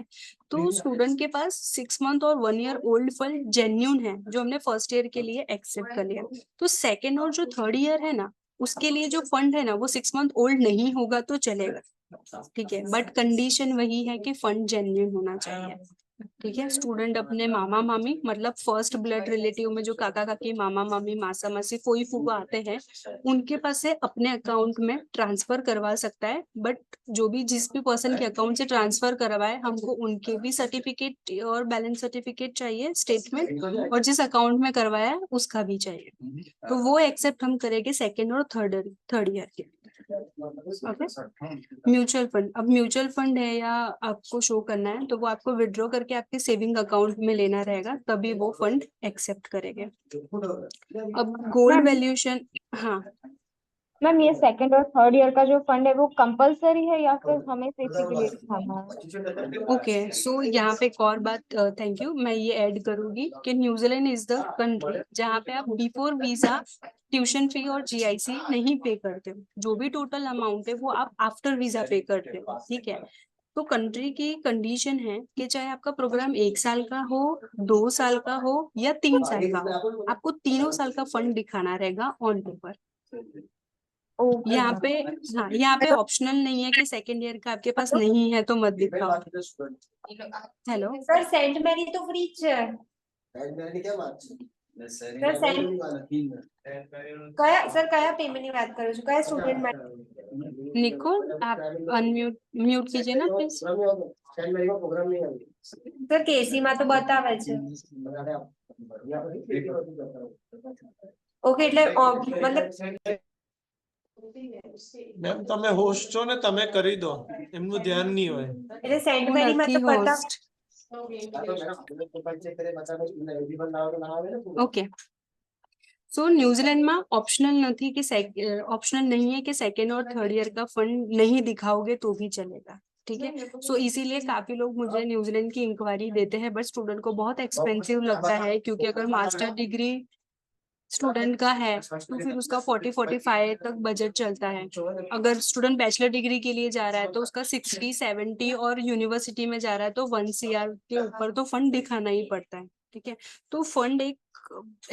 S1: तो स्टूडेंट के पास 6 मंथ और 1 ईयर ओल्ड फंड जेन्यून है, जो हमने फर्स्ट ईयर के लिए एक्सेप्ट कर लिया। तो सेकेंड और जो थर्ड ईयर है ना, उसके लिए जो फंड है ना, वो 6 मंथ ओल्ड नहीं होगा तो चलेगा, ठीक है, बट कंडीशन वही है कि फंड जेन्यून होना चाहिए, ठीक है। स्टूडेंट अपने मामा मामी, मतलब फर्स्ट ब्लड रिलेटिव में जो काका काकी, मामा मामी, मासा मासी, फोई फूफा आते हैं, उनके पास से अपने अकाउंट में ट्रांसफर करवा सकता है, बट जो भी जिस भी पर्सन के अकाउंट से ट्रांसफर करवाए, हमको उनके भी सर्टिफिकेट और बैलेंस सर्टिफिकेट चाहिए, स्टेटमेंट, और जिस अकाउंट में करवाया है उसका भी चाहिए, तो वो एक्सेप्ट हम करेंगे सेकेंड और थर्ड ईयर के। म्यूचुअल फंड, अब म्यूचुअल फंड है या आपको शो करना है, तो वो आपको विड्रॉ करके आपके सेविंग अकाउंट में लेना रहेगा, तभी वो फंड एक्सेप्ट करेंगे। अब गोल्ड वैल्यूएशन, हाँ
S4: मैम, ये सेकंड और थर्ड ईयर का जो फंड है वो कंपलसरी है या फिर हमें सेफ्टी के लिए दिखाना है?
S1: ओके, सो यहाँ पे एक और बात, थैंक यू, मैं ये ऐड करूंगी कि न्यूजीलैंड इज द कंट्री जहाँ पे आप बिफोर वीजा ट्यूशन फी और GIC नहीं पे करते हो, जो भी टोटल अमाउंट है वो आप आफ्टर वीजा पे करते हो, ठीक है। तो कंट्री की कंडीशन है कि चाहे आपका प्रोग्राम 1 साल का हो, 2 साल का हो या 3 साल का हो, आपको तीनों साल का फंड दिखाना रहेगा ऑन पेपर। यहाँ पे, हाँ, यहाँ पे ऑप्शनल नहीं है कि सेकेंड ईयर का आपके पास नहीं है तो मत दिखाओ। हेलो
S4: सर, सेंट मैरी तो फ्री है। सर कया पेमेंट ની વાત કરો છો? કયા સ્ટુડન્ટ માટે?
S1: निकुल, आप म्यूट कीजिए ना प्लीज।
S4: સર કેસી માં તો બતાવે છે। ઓકે, એટલે मतलब
S3: મેમ તમે હોસ્ટ છો ને, તમે કરી દો, એમનું ધ્યાન નહીં હોય।
S4: એટલે સેન્ટ
S1: હું
S4: મેરી માં
S1: નથી
S4: તો બતાવે।
S1: host. ओके, सो न्यूजीलैंड में ऑप्शनल नहीं कि ऑप्शनल नहीं है कि सेकेंड और थर्ड ईयर का फंड नहीं दिखाओगे तो भी चलेगा, ठीक है। सो इसीलिए काफी लोग मुझे न्यूजीलैंड की इंक्वायरी देते हैं, बट स्टूडेंट को बहुत एक्सपेंसिव लगता है, क्योंकि अगर मास्टर डिग्री स्टूडेंट का है तो फिर उसका 40-45 तक बजट चलता है। अगर स्टूडेंट बैचलर डिग्री के लिए जा रहा है तो उसका 60-70, और यूनिवर्सिटी में जा रहा है तो 1 CR के ऊपर तो फंड दिखाना ही पड़ता है, ठीक है। तो फंड एक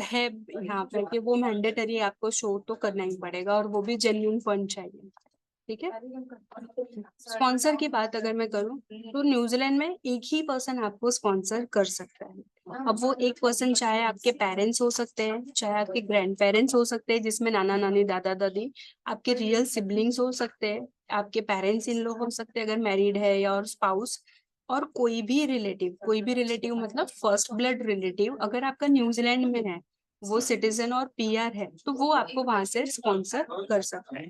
S1: है यहाँ पे कि वो मैंडेटरी आपको शो तो करना ही पड़ेगा, और वो भी जेन्युइन फंड चाहिए। ठीक है। स्पॉन्सर की बात अगर मैं करूं तो न्यूजीलैंड में एक ही पर्सन आपको स्पॉन्सर कर सकता है। अब वो एक पर्सन चाहे आपके पेरेंट्स हो सकते हैं, चाहे आपके ग्रैंड पेरेंट्स हो सकते हैं जिसमें नाना नानी दादा दादी, आपके रियल सिबलिंग्स हो सकते हैं, आपके पेरेंट्स इन लोग हो सकते हैं अगर मैरिड है, या और स्पाउस, और कोई भी रिलेटिव मतलब फर्स्ट ब्लड रिलेटिव अगर आपका न्यूजीलैंड में है, वो सिटीजन और पीआर है, तो वो आपको वहां से स्पॉन्सर कर सकता है।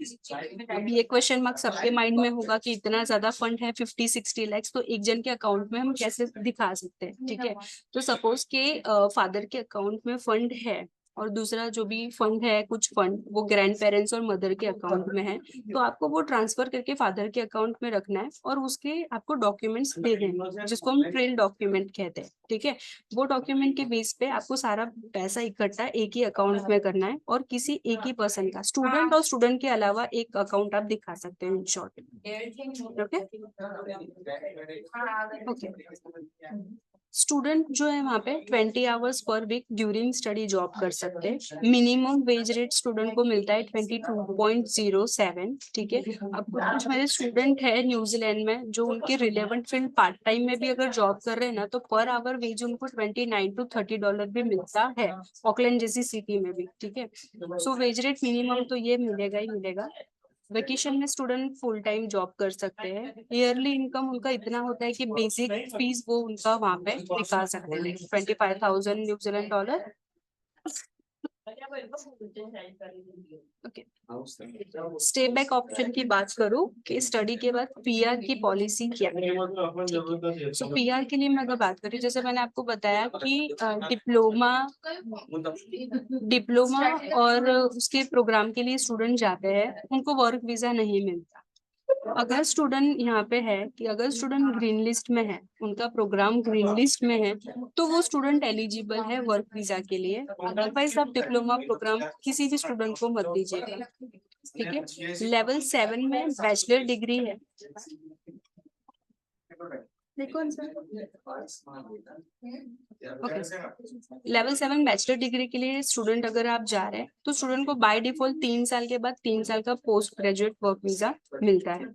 S1: अब ये क्वेश्चन मार्क सबके माइंड में होगा कि इतना ज्यादा फंड है 50-60 लैक्स, तो एक जन के अकाउंट में हम कैसे दिखा सकते हैं, ठीक है। तो सपोज के फादर के अकाउंट में फंड है, और दूसरा जो भी फंड है, कुछ फंड वो ग्रैंड पेरेंट्स और मदर के अकाउंट में है, तो आपको वो ट्रांसफर करके फादर के अकाउंट में रखना है, और उसके आपको डॉक्यूमेंट्स दे देने हैं, जिसको हम ट्रेल डॉक्यूमेंट कहते हैं, ठीक है। वो डॉक्यूमेंट के बेस पे आपको सारा पैसा इकट्ठा एक ही अकाउंट में करना है, और किसी एक ही पर्सन का, स्टूडेंट और स्टूडेंट के अलावा एक अकाउंट आप दिखा सकते हैं in short. Okay okay. Student जो है वहाँ पे 20 hours per week during study job कर सकते हैं। मिनिमम वेज रेट स्टूडेंट को मिलता है 22.07, ठीक है। अब कुछ मेरे स्टूडेंट है न्यूजीलैंड में जो उनके रिलेवेंट फील्ड पार्ट टाइम में भी अगर जॉब कर रहे हैं ना, तो पर आवर वेज उनको $29 to $30 भी मिलता है, ऑकलैंड जैसी सिटी में भी, ठीक है। सो वेज रेट मिनिमम तो ये मिलेगा ही मिलेगा। वेकेशन में स्टूडेंट फुल टाइम जॉब कर सकते हैं। ईयरली इनकम उनका इतना होता है कि बेसिक फीस वो उनका वहां पे निकाल सकते हैं, $25,000 New Zealand dollar. Okay, stay back option की बात करूं कि स्टडी के बाद पीआर की पॉलिसी क्या है, ठीक है। सो पीआर के लिए मैं अगर बात करूं, जैसे मैंने आपको बताया कि डिप्लोमा और उसके प्रोग्राम के लिए स्टूडेंट जाते हैं, उनको वर्क वीजा नहीं मिलता। अगर स्टूडेंट यहाँ पे है कि अगर स्टूडेंट ग्रीन लिस्ट में है, उनका प्रोग्राम ग्रीन लिस्ट में है, तो वो स्टूडेंट एलिजिबल है वर्क वीजा के लिए। अदरवाइज आप डिप्लोमा प्रोग्राम किसी भी स्टूडेंट को मत दीजिएगा, ठीक है। लेवल 7 में बैचलर डिग्री है, लेवल 7 बैचलर डिग्री के लिए स्टूडेंट अगर आप जा रहे हैं, तो स्टूडेंट को बाय डिफॉल्ट 3 साल के बाद 3 साल का पोस्ट ग्रेजुएट वर्क वीजा मिलता है।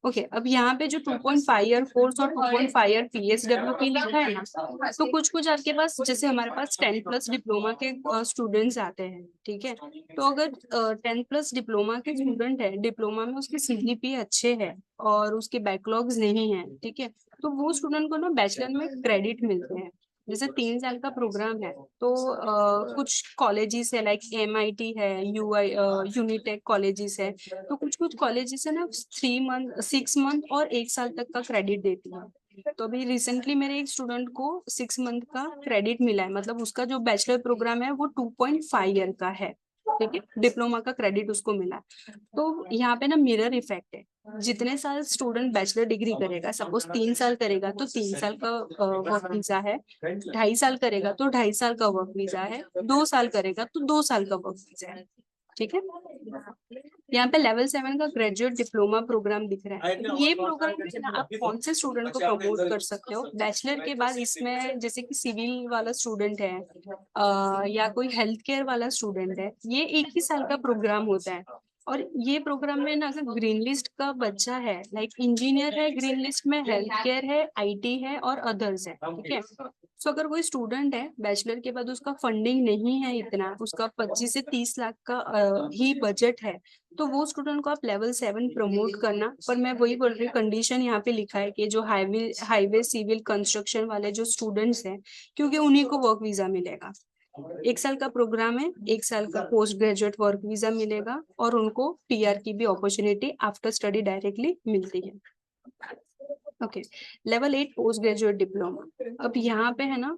S1: ओके, अब यहाँ पे जो 2.5 ईयर कोर्स और 2.5 ईयर पीएसडब्ल्यू की लिखा है ना, तो कुछ कुछ आपके पास, जैसे हमारे पास 10+ डिप्लोमा के स्टूडेंट्स आते हैं, ठीक है। तो अगर 10+ डिप्लोमा के स्टूडेंट है, डिप्लोमा में उसके सीजीपी अच्छे है और उसके बैकलॉग्स नहीं है, ठीक है, तो वो स्टूडेंट को ना बैचलर में क्रेडिट मिलते हैं। जैसे 3 साल का प्रोग्राम है, तो कुछ कॉलेजेस है लाइक MIT है, यूनिटेक कॉलेजेस है, तो कुछ कुछ कॉलेजेस है ना 3 मंथ 6 मंथ और 1 साल तक का क्रेडिट देती है। तो अभी रिसेंटली मेरे एक स्टूडेंट को 6 मंथ का क्रेडिट मिला है, मतलब उसका जो बैचलर प्रोग्राम है वो 2.5 ईयर का है, ठीक है। डिप्लोमा का क्रेडिट उसको मिला। तो यहाँ पे ना मिरर इफेक्ट है, जितने साल स्टूडेंट बैचलर डिग्री करेगा, सपोज 3 साल करेगा तो 3 साल का वर्क वीजा है, 2.5 साल करेगा तो 2.5 साल का वर्क वीजा है, 2 साल करेगा तो 2 साल का वर्क वीजा है, ठीक है। यहाँ पे लेवल 7 का ग्रेजुएट डिप्लोमा प्रोग्राम दिख रहा है। ये प्रोग्राम आप कौन से स्टूडेंट को प्रमोट कर सकते हो बैचलर के बाद, इसमें जैसे कि सिविल वाला स्टूडेंट है या कोई हेल्थ केयर वाला स्टूडेंट है, ये 1 ही साल का प्रोग्राम होता है। और ये प्रोग्राम में ना अगर ग्रीन लिस्ट का बच्चा है, लाइक इंजीनियर है ग्रीन लिस्ट में, हेल्थ केयर है, IT है और अदर्स है, ठीक है। सो अगर कोई स्टूडेंट है बैचलर के बाद, उसका फंडिंग नहीं है इतना, उसका 25 से 30 लाख का ही बजट है, तो वो स्टूडेंट को आप लेवल 7 प्रमोट करना। पर मैं वही बोल रही हूँ, कंडीशन यहाँ पे लिखा है कि जो हाईवे सिविल कंस्ट्रक्शन वाले जो स्टूडेंट्स हैं, क्योंकि उन्हीं को वर्क वीजा मिलेगा। 1 साल का प्रोग्राम है, 1 साल का पोस्ट ग्रेजुएट वर्क वीजा मिलेगा, और उनको PR की भी अपॉर्चुनिटी आफ्टर स्टडी डायरेक्टली मिलती है। Okay, level 8 post graduate diploma. अब यहाँ पे है ना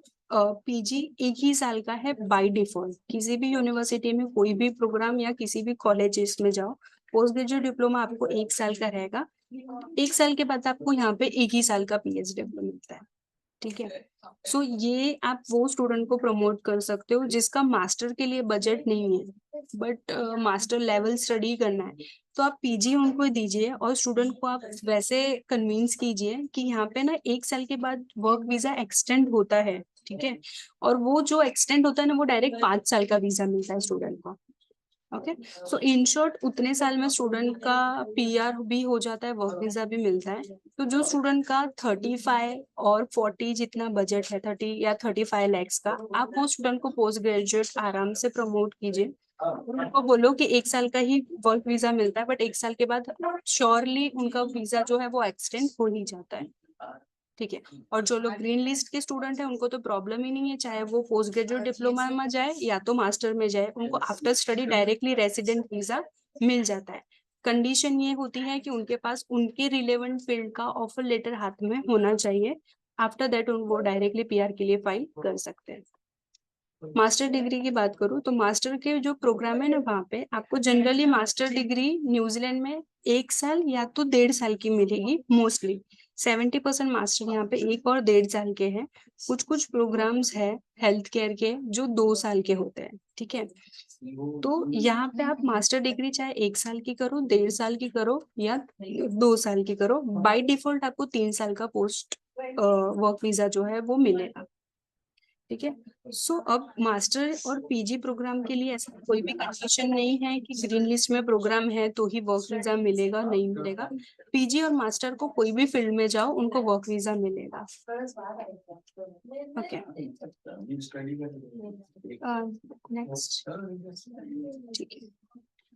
S1: PG 1 ही साल का है बाय डिफॉल्ट। किसी भी यूनिवर्सिटी में कोई भी प्रोग्राम या किसी भी कॉलेजेस में जाओ, पोस्ट ग्रेजुएट डिप्लोमा आपको 1 साल का रहेगा। 1 साल के बाद आपको यहाँ पे 1 ही साल का PSW मिलता है, ठीक है। सो ये आप वो स्टूडेंट को प्रमोट कर सकते हो जिसका मास्टर के लिए बजट नहीं है, बट मास्टर लेवल स्टडी करना है, तो आप PG उनको दीजिए, और स्टूडेंट को आप वैसे कन्विंस कीजिए कि यहाँ पे ना 1 साल के बाद वर्क वीजा एक्सटेंड होता है, ठीक है। और वो जो एक्सटेंड होता है ना, वो डायरेक्ट 5 साल का वीजा मिलता है स्टूडेंट को। ओके। सो इन शॉर्ट उतने साल में स्टूडेंट का PR भी हो जाता है, वर्क वीजा भी मिलता है। तो जो स्टूडेंट का 35 और 40 जितना बजट है, 30 या 35 lakhs का, आप वो स्टूडेंट को पोस्ट ग्रेजुएट आराम से प्रमोट कीजिए। उनको बोलो कि 1 साल का ही वर्क वीजा मिलता है, बट 1 साल के बाद श्योरली उनका वीजा जो है वो एक्सटेंड हो ही जाता है। ठीक है। और जो लोग ग्रीन लिस्ट के स्टूडेंट है उनको तो प्रॉब्लम ही नहीं है, चाहे वो पोस्ट ग्रेजुएट डिप्लोमा में जाए या तो मास्टर में जाए, उनको after study directly resident visa मिल जाता है। कंडीशन ये होती है कि उनके पास उनके रिलेवेंट फील्ड का ऑफर लेटर हाथ में होना चाहिए। आफ्टर दैट वो डायरेक्टली PR के लिए फाइल कर सकते हैं। मास्टर डिग्री की बात करूँ तो मास्टर के जो प्रोग्राम है ना, वहाँ पे आपको जनरली मास्टर डिग्री न्यूजीलैंड में 1 साल या तो 1.5 साल की मिलेगी मोस्टली। 70% मास्टर यहाँ पे 1 और 1.5 साल के हैं। कुछ कुछ प्रोग्राम्स है हेल्थ केयर के जो 2 साल के होते हैं। ठीक है। तो यहाँ पे आप मास्टर डिग्री चाहे 1 साल की करो, 1.5 साल की करो या 2 साल की करो, बाय डिफॉल्ट आपको 3 साल का पोस्ट वर्क वीजा जो है वो मिलेगा। ठीक है। सो अब मास्टर और PG प्रोग्राम के लिए ऐसा कोई भी कंडीशन नहीं है कि ग्रीन लिस्ट में प्रोग्राम है तो ही वर्क वीजा मिलेगा, नहीं मिलेगा। PG और मास्टर को कोई भी फील्ड में जाओ उनको वर्क वीजा मिलेगा। ओके। नेक्स्ट। ठीक है।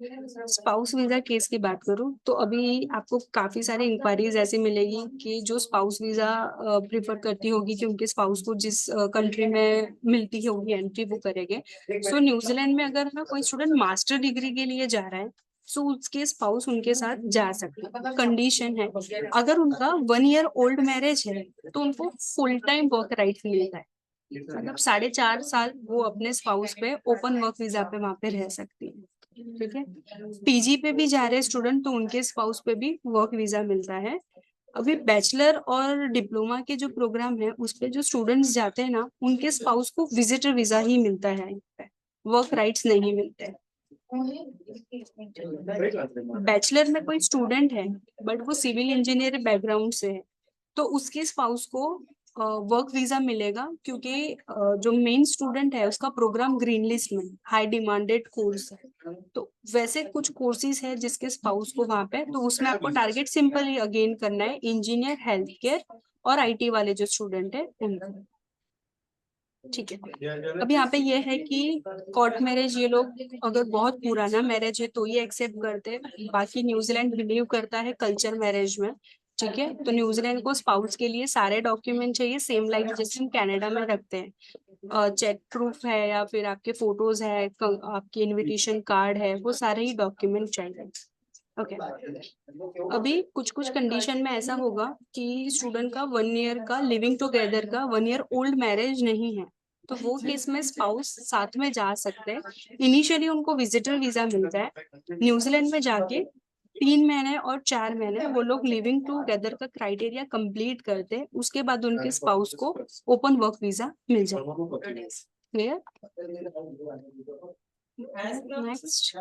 S1: स्पाउस वीजा केस की बात करूं तो अभी आपको काफी सारी इंक्वायरीज ऐसी मिलेगी कि जो स्पाउस वीजा प्रिफर करती होगी कि उनके स्पाउस को जिस कंट्री में मिलती होगी एंट्री वो करेंगे। सो न्यूजीलैंड में अगर ना कोई स्टूडेंट मास्टर डिग्री के लिए जा रहा है सो उसके स्पाउस उनके साथ जा सकते हैं। कंडीशन है अगर उनका 1 year ओल्ड मैरिज है तो उनको फुल टाइम वर्क राइट मिलता है, मतलब 4.5 साल वो अपने स्पाउस पे ओपन वर्क वीजा पे वहां पे रह सकती है। ठीक है। PG पे भी जा रहे स्टूडेंट तो उनके स्पाउस पे भी वर्क वीजा मिलता है। अभी बैचलर और डिप्लोमा के जो प्रोग्राम है उस पे जो स्टूडेंट्स जाते हैं ना उनके स्पाउस को विजिटर वीजा ही मिलता है, वर्क राइट्स नहीं मिलते। बैचलर में कोई स्टूडेंट है बट वो सिविल इंजीनियर बैकग्राउंड से है तो उसके स्पाउस को वर्क वीजा मिलेगा, क्योंकि जो मेन स्टूडेंट है उसका प्रोग्राम ग्रीन लिस्ट में हाई डिमांडेड कोर्स है। तो वैसे कुछ कोर्सेज है जिसके स्पाउस को वहां पे, तो उसमें आपको टारगेट सिंपल ही अगेन करना है इंजीनियर, हेल्थ केयर और IT वाले जो स्टूडेंट है उनका। ठीक है। अब यहाँ पे ये है कि कोर्ट मैरिज ये लोग अगर बहुत पुराना मैरिज है तो ये एक्सेप्ट करते हैं, बाकी न्यूजीलैंड बिलीव करता है कल्चर मैरिज में। ठीक है। तो न्यूजीलैंड को स्पाउस के लिए सारे डॉक्यूमेंट चाहिए सेम लाइक जैसे हम कनाडा में रखते हैं। चेक प्रूफ है या फिर आपके फोटोज है, आपकी इनविटेशन कार्ड है, वो सारे ही डॉक्यूमेंट चाहिए। ओके। अभी कुछ कुछ कंडीशन में ऐसा होगा कि स्टूडेंट का 1 year का लिविंग टुगेदर का 1 year ओल्ड मैरिज नहीं है तो वो केस में स्पाउस साथ में जा सकते हैं। इनिशियली उनको विजिटर वीजा मिलता है, न्यूजीलैंड में जाके 3 महीने और 4 महीने वो लोग लिविंग टुगेदर का क्राइटेरिया कंप्लीट करते हैं, उसके बाद उनके स्पाउस को ओपन वर्क वीजा मिल जाएगा। क्लियर। नेक्स्ट।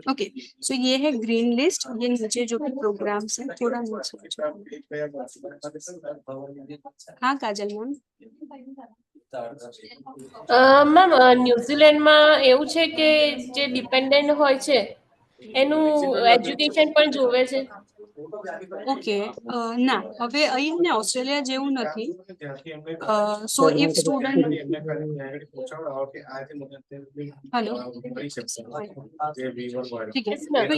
S1: ओके। सो ये है ग्रीन लिस्ट, ये नीचे जो भी प्रोग्राम्स हैं थोड़ा नीचे। हाँ काजल मैम।
S5: મેમ ન્યુઝીલેન્ડમાં એવું છે કે જે ડિપેન્ડન્ટ હોય છે એનું એજ્યુકેશન પણ જોવે છે.
S1: ઓકે ના હવે અહીંયા ને ઓસ્ટ્રેલિયા જેવું નથી। સો ઇફ સ્ટુડન્ટ हेलो ठीक है। तो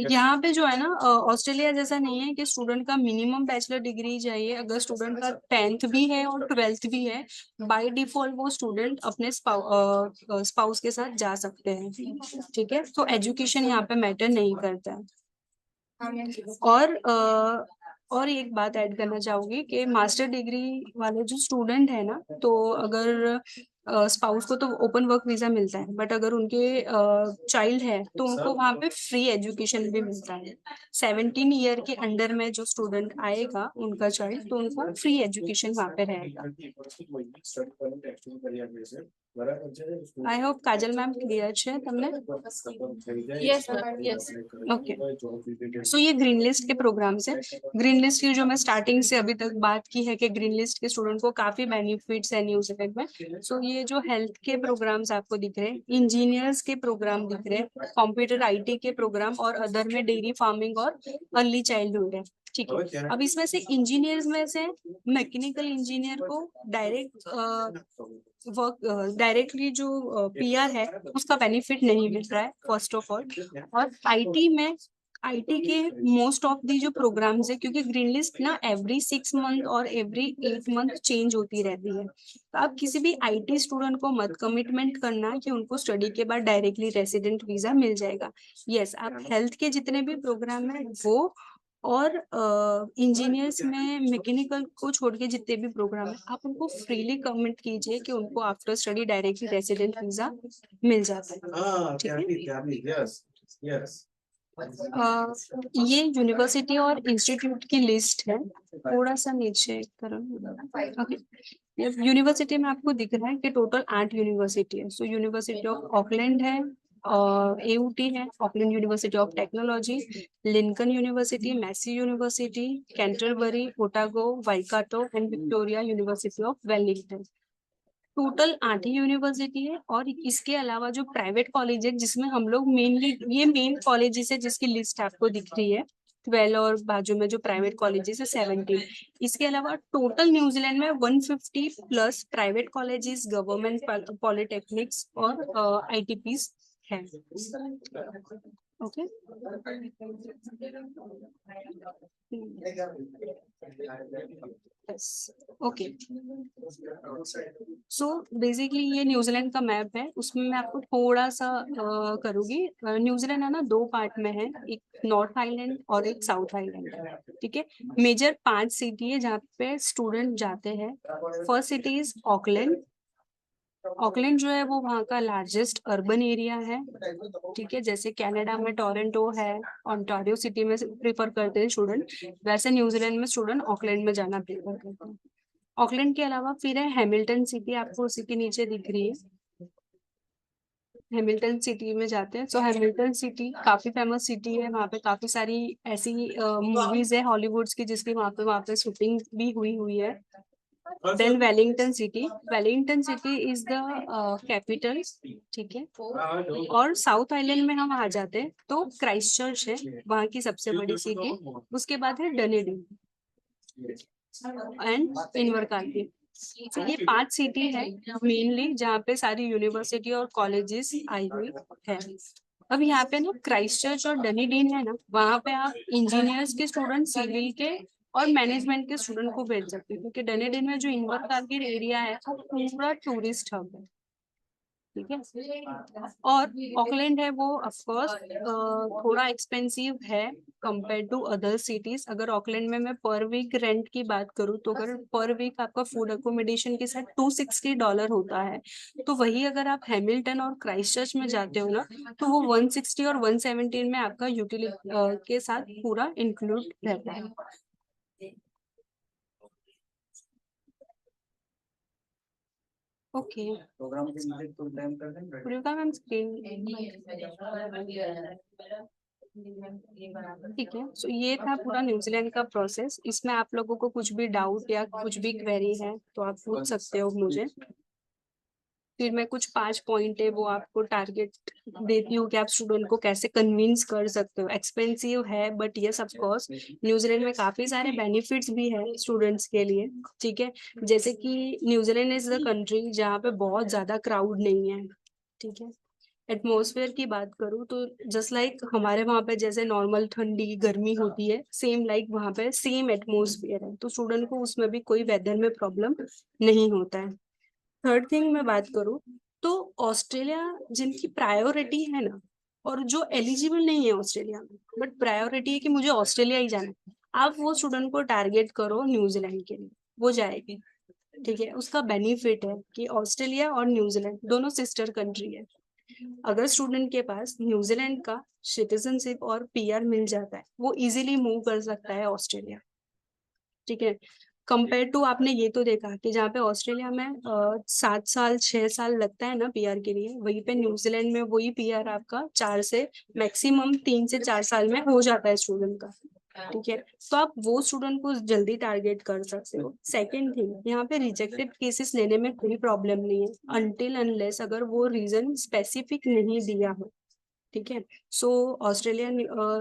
S1: यहाँ पे जो है ना ऑस्ट्रेलिया जैसा नहीं है कि स्टूडेंट का मिनिमम बैचलर डिग्री चाहिए। अगर स्टूडेंट का 10th भी है और 12th भी है बाय डिफॉल्ट वो स्टूडेंट अपने स्पाउस के साथ जा सकते हैं। ठीक है। तो एजुकेशन यहाँ पे मैटर नहीं करता है। और एक बात ऐड करना चाहूंगी कि मास्टर डिग्री वाले जो स्टूडेंट है ना तो अगर स्पाउस को तो ओपन वर्क वीजा मिलता है बट अगर उनके चाइल्ड है तो उनको वहाँ पे फ्री एजुकेशन भी मिलता है। 17 ईयर के अंडर में जो स्टूडेंट आएगा उनका चाइल्ड तो उनको फ्री एजुकेशन वहाँ पे रहेगा। I hope Kajal ma'am clear છે તમને?
S5: Yes ma'am yes.
S1: ओके, सो ये ग्रीन लिस्ट के प्रोग्राम्स है। ग्रीन लिस्ट की जो मैं स्टार्टिंग से अभी तक बात की है कि ग्रीन लिस्ट के स्टूडेंट को काफी बेनिफिट्स है न्यूजीलैंड में। सो ये जो हेल्थ के प्रोग्राम्स आपको दिख रहे हैं, इंजीनियर्स के प्रोग्राम दिख रहे हैं, कंप्यूटर आईटी के प्रोग्राम और अदर में डेयरी फार्मिंग और अर्ली चाइल्डहुड है। ठीक है, अब इसमें से इंजीनियर्स में से मैकेनिकल इंजीनियर को डायरेक्टली जो पीआर है उसका बेनिफिट नहीं मिल रहा है फर्स्ट ऑफ ऑल। और आईटी में आईटी के मोस्ट ऑफ दी जो प्रोग्राम्स है, क्योंकि ग्रीन लिस्ट ना एवरी 6 मंथ और एवरी 8 मंथ चेंज होती रहती है, तो आप किसी भी आईटी स्टूडेंट को मत कमिटमेंट करना कि उनको स्टडी के बाद डायरेक्टली रेसिडेंट वीजा मिल जाएगा। यस, आप हेल्थ के जितने भी प्रोग्राम है वो और इंजीनियर्स में मैकेनिकल को छोड़ के जितने भी प्रोग्राम है आप उनको फ्रीली कमिट कीजिए कि उनको after study directly resident visa मिल जाता है। ठीक है, ये यूनिवर्सिटी और इंस्टीट्यूट की लिस्ट है, थोड़ा सा नीचे करो। ओके, यूनिवर्सिटी में आपको दिख रहा है कि टोटल 8 यूनिवर्सिटी है। सो यूनिवर्सिटी ऑफ ऑकलैंड है, AUT है, Auckland university of technology, Lincoln university, Massey university, Canterbury, Otago, Waikato and Victoria university of Wellington. Total 8 ही यूनिवर्सिटी है। और इसके अलावा जो प्राइवेट कॉलेज है जिसमें हम लोग मेनली, ये मेन कॉलेजेस है जिसकी लिस्ट आपको दिख रही है 12 और बाजू में जो प्राइवेट कॉलेजेस है 17। इसके अलावा टोटल न्यूजीलैंड में 150 plus private colleges, government polytechnics और ITPs है। ओके, ओके, सो बेसिकली ये न्यूजीलैंड का मैप है, उसमें मैं आपको थोड़ा सा करूंगी। न्यूजीलैंड है ना 2 पार्ट में है, एक नॉर्थ आइलैंड और एक साउथ आइलैंड है। ठीक है, मेजर 5 सिटी है जहाँ पे स्टूडेंट जाते हैं। First city is Auckland. Auckland जो है वो वहाँ का लार्जेस्ट अर्बन एरिया है। ठीक है, जैसे कनाडा में टोरंटो है, ओंटारियो सिटी में प्रेफर करते हैं स्टूडेंट, वैसे न्यूजीलैंड में स्टूडेंट ऑकलैंड में जाना प्रेफर करते हैं। ऑकलैंड के अलावा फिर है हैमिल्टन सिटी, आपको उसी के नीचे दिख रही है। हैमिल्टन सिटी में जाते हैं। सो हैमिल्टन सिटी काफी फेमस सिटी है, वहाँ पे काफी सारी ऐसी मूवीज है हॉलीवुड्स की जिसकी वहाँ पे शूटिंग भी हुई है। Then Wellington city is the capital. ठीक है, और साउथ आइलैंड में हम आ जाते हैं तो क्राइस्ट चर्च है वहाँ की सबसे बड़ी सिटी। उसके बाद है डनेडिन एंड इनवरकार्की। तो ये 5 सिटी है मेनली जहाँ पे सारी यूनिवर्सिटी और कॉलेजेस आई हुई है। अब यहाँ पे ना क्राइस्ट चर्च और डनेडिन है ना, वहाँ पे आप इंजीनियर्स के स्टूडेंट, सिविल के और मैनेजमेंट के स्टूडेंट को भेज सकते हैं, क्योंकि डनेडिन में जो इनवरकार्की एरिया है वो पूरा टूरिस्ट हब है। ठीक है, और ऑकलैंड है वो ऑफकोर्स थोड़ा एक्सपेंसिव है कंपेयर टू अदर सिटीज। अगर ऑकलैंड में मैं पर वीक रेंट की बात करूँ तो अगर पर वीक आपका फूड अकोमोडेशन के साथ $260 होता है, तो वही अगर आप हैमिल्टन और क्राइस्ट चर्च में जाते हो ना तो वो 160 और 117 में आपका यूटिलिटी के साथ पूरा इंक्लूड रहता है। Okay, Priyanka ma'am screen. ठीक है, सो ये था पूरा न्यूजीलैंड का प्रोसेस। इसमें आप लोगों को कुछ भी डाउट या कुछ भी क्वेरी है तो आप पूछ सकते हो मुझे। फिर मैं कुछ 5 पॉइंट है वो आपको टारगेट देती हूँ कि आप स्टूडेंट को कैसे कन्विंस कर सकते हो। एक्सपेंसिव है but yes of course New Zealand में काफी सारे बेनिफिट्स भी है स्टूडेंट्स के लिए। ठीक है, जैसे कि न्यूजीलैंड इज द कंट्री जहाँ पे बहुत ज्यादा क्राउड नहीं है। ठीक है, एटमॉस्फेयर की बात करूँ तो जस्ट लाइक हमारे वहाँ पे जैसे नॉर्मल ठंडी गर्मी होती है, सेम लाइक वहाँ पे सेम एटमॉस्फेयर है, तो स्टूडेंट को उसमें भी कोई वेदर में प्रॉब्लम नहीं होता है। थर्ड थिंग मैं बात करूँ तो ऑस्ट्रेलिया जिनकी प्रायोरिटी है ना, और जो एलिजिबल नहीं है ऑस्ट्रेलिया में बट प्रायोरिटी है कि मुझे ऑस्ट्रेलिया ही जाना है, आप वो स्टूडेंट को टारगेट करो न्यूजीलैंड के लिए, वो जाएगी। ठीक है, उसका बेनिफिट है कि ऑस्ट्रेलिया और न्यूजीलैंड दोनों सिस्टर कंट्री है। अगर स्टूडेंट के पास न्यूजीलैंड का सिटीजनशिप और PR मिल जाता है वो इजीली मूव कर सकता है ऑस्ट्रेलिया। ठीक है, कंपेयर टू आपने ये तो देखा कि जहाँ पे ऑस्ट्रेलिया में 7 साल 6 साल लगता है ना पीआर के लिए, वहीं पे न्यूजीलैंड में वही पीआर आपका 4 से मैक्सिमम 3 से 4 साल में हो जाता है स्टूडेंट का। ठीक है, तो आप वो स्टूडेंट को जल्दी टारगेट कर सकते हो। सेकेंड थिंग, यहाँ पे रिजेक्टेड केसेस लेने में कोई प्रॉब्लम नहीं है अनटिल अनलेस अगर वो रीजन स्पेसिफिक नहीं दिया हो। ठीक है, सो ऑस्ट्रेलियन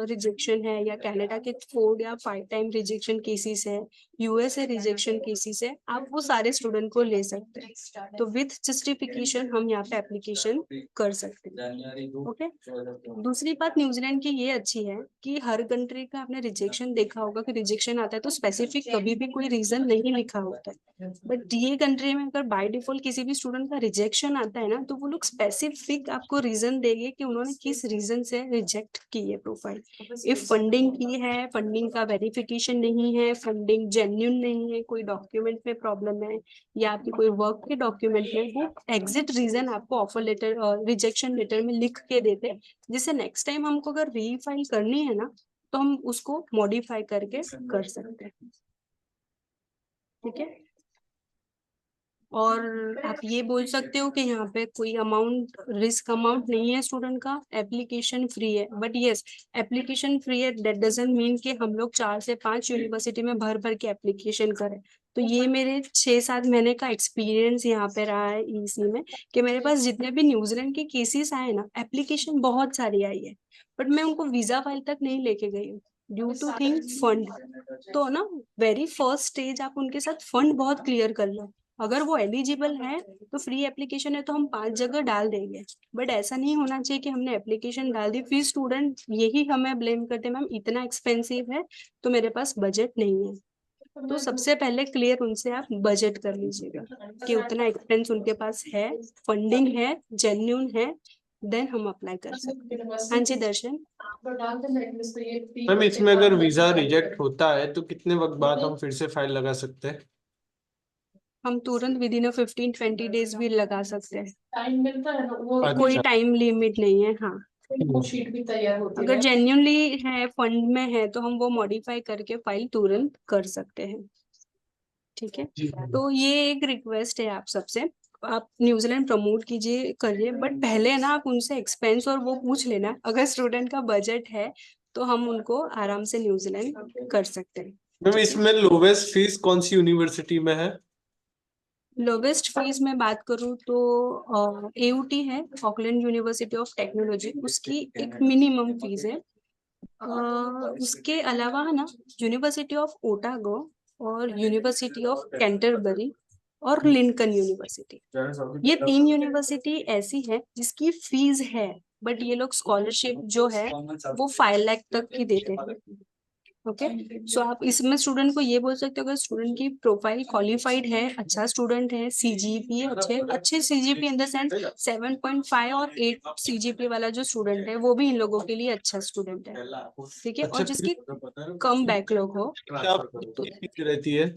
S1: रिजेक्शन है या कनाडा के 4 या 5 टाइम रिजेक्शन केसेस है, यूएसए रिजेक्शन केसेस है, आप वो सारे स्टूडेंट को ले सकते हैं। तो विथ जस्टिफिकेशन हम यहाँ पे एप्लीकेशन कर सकते हैं। ओके, दूसरी बात न्यूजीलैंड की ये अच्छी है कि हर कंट्री का आपने रिजेक्शन देखा होगा कि रिजेक्शन आता है तो स्पेसिफिक कभी भी कोई रीजन नहीं लिखा होता है। बट ये कंट्री में अगर बाय डिफॉल्ट किसी भी स्टूडेंट का रिजेक्शन आता है ना, तो वो लोग स्पेसिफिक आपको रीजन देंगे कि उन्होंने किस रीजन से रिजेक्ट की है प्रोफाइल। इफ फंडिंग की है, फंडिंग का वेरिफिकेशन नहीं है, फंडिंग जेन्युइन नहीं है, कोई डॉक्यूमेंट में प्रॉब्लम है या आपकी कोई वर्क के डॉक्यूमेंट में, वो एग्जिट रीजन आपको ऑफर लेटर और रिजेक्शन लेटर में लिख के देते हैं, जिससे नेक्स्ट टाइम हमको अगर रीफाइल करनी है ना तो हम उसको मॉडिफाई करके कर सकते हैं। ठीक है, और आप ये बोल सकते हो कि यहाँ पे कोई अमाउंट रिस्क अमाउंट नहीं है स्टूडेंट का, एप्लीकेशन फ्री है। बट यस, एप्लीकेशन फ्री है दैट डजंट मीन कि हम लोग 4 से 5 यूनिवर्सिटी में भर भर के एप्लीकेशन करें। तो ये मेरे 6-7 महीने का एक्सपीरियंस यहाँ पे रहा है ईसी में कि मेरे पास जितने भी न्यूजीलैंड के केसेस आए ना, एप्लीकेशन बहुत सारी आई है बट मैं उनको वीजा फाइल तक नहीं लेके गई हूँ ड्यू टू थिंक फंड। तो ना वेरी फर्स्ट स्टेज आप उनके साथ फंड बहुत क्लियर कर लो। अगर वो एलिजिबल है तो फ्री एप्लीकेशन है तो हम 5 जगह डाल देंगे, बट ऐसा नहीं होना चाहिए कि हमने एप्लीकेशन डाल दी फिर स्टूडेंट यही हमें ब्लेम करते मैम इतना एक्सपेंसिव है तो मेरे पास बजट नहीं है। तो सबसे पहले क्लियर उनसे आप बजट कर लीजिएगा कि उतना एक्सपेंस उनके पास है, फंडिंग है, जेन्युइन है, देन हम अप्लाई कर सकते हैं। हाँ जी दर्शन।
S3: मैम इसमें अगर वीजा रिजेक्ट होता है तो कितने वक्त बाद हम फिर से फाइल लगा सकते हैं?
S1: हम तुरंत विद इन 15-20 डेज भी लगा सकते हैं,
S2: टाइम मिलता है ना वो
S1: कोई
S3: अच्छा।
S1: टाइम लिमिट नहीं है। हाँ,
S2: वो शीट भी तैयार होती
S1: अगर
S2: है।
S1: जेन्युइनली है, फंड में है, तो हम वो मॉडिफाई करके फाइल तुरंत कर सकते हैं। ठीक है, तो ये एक रिक्वेस्ट है आप सबसे, आप न्यूजीलैंड प्रमोट कीजिए करिए, बट पहले ना आप उनसे एक्सपेंस और वो पूछ लेना, अगर स्टूडेंट का बजट है तो हम उनको आराम से न्यूजीलैंड कर सकते हैं।
S3: मैम इसमें लोवेस्ट फीस कौन सी यूनिवर्सिटी में है?
S1: लोवेस्ट फीस में बात करूँ तो एयूटी है, ऑकलैंड यूनिवर्सिटी ऑफ टेक्नोलॉजी, उसकी एक मिनिमम फीस है। उसके अलावा है ना यूनिवर्सिटी ऑफ ओटागो और यूनिवर्सिटी ऑफ कैंटरबरी और लिंकन यूनिवर्सिटी, ये 3 यूनिवर्सिटी ऐसी है जिसकी फीस है, बट ये लोग स्कॉलरशिप जो है वो 5 लाख तक की देते हैं। ओके, सो आप इसमें स्टूडेंट को ये बोल सकते हो अगर स्टूडेंट की प्रोफाइल क्वालिफाइड है, अच्छा स्टूडेंट है, सीजीपीए अच्छे सीजीपी इन द सेंस 7.5 और 8 सीजीपी वाला जो स्टूडेंट है वो भी इन लोगों के लिए अच्छा स्टूडेंट है। ठीक है, और जिसकी कम बैकलॉग हो।
S3: क्या फीस रहती है?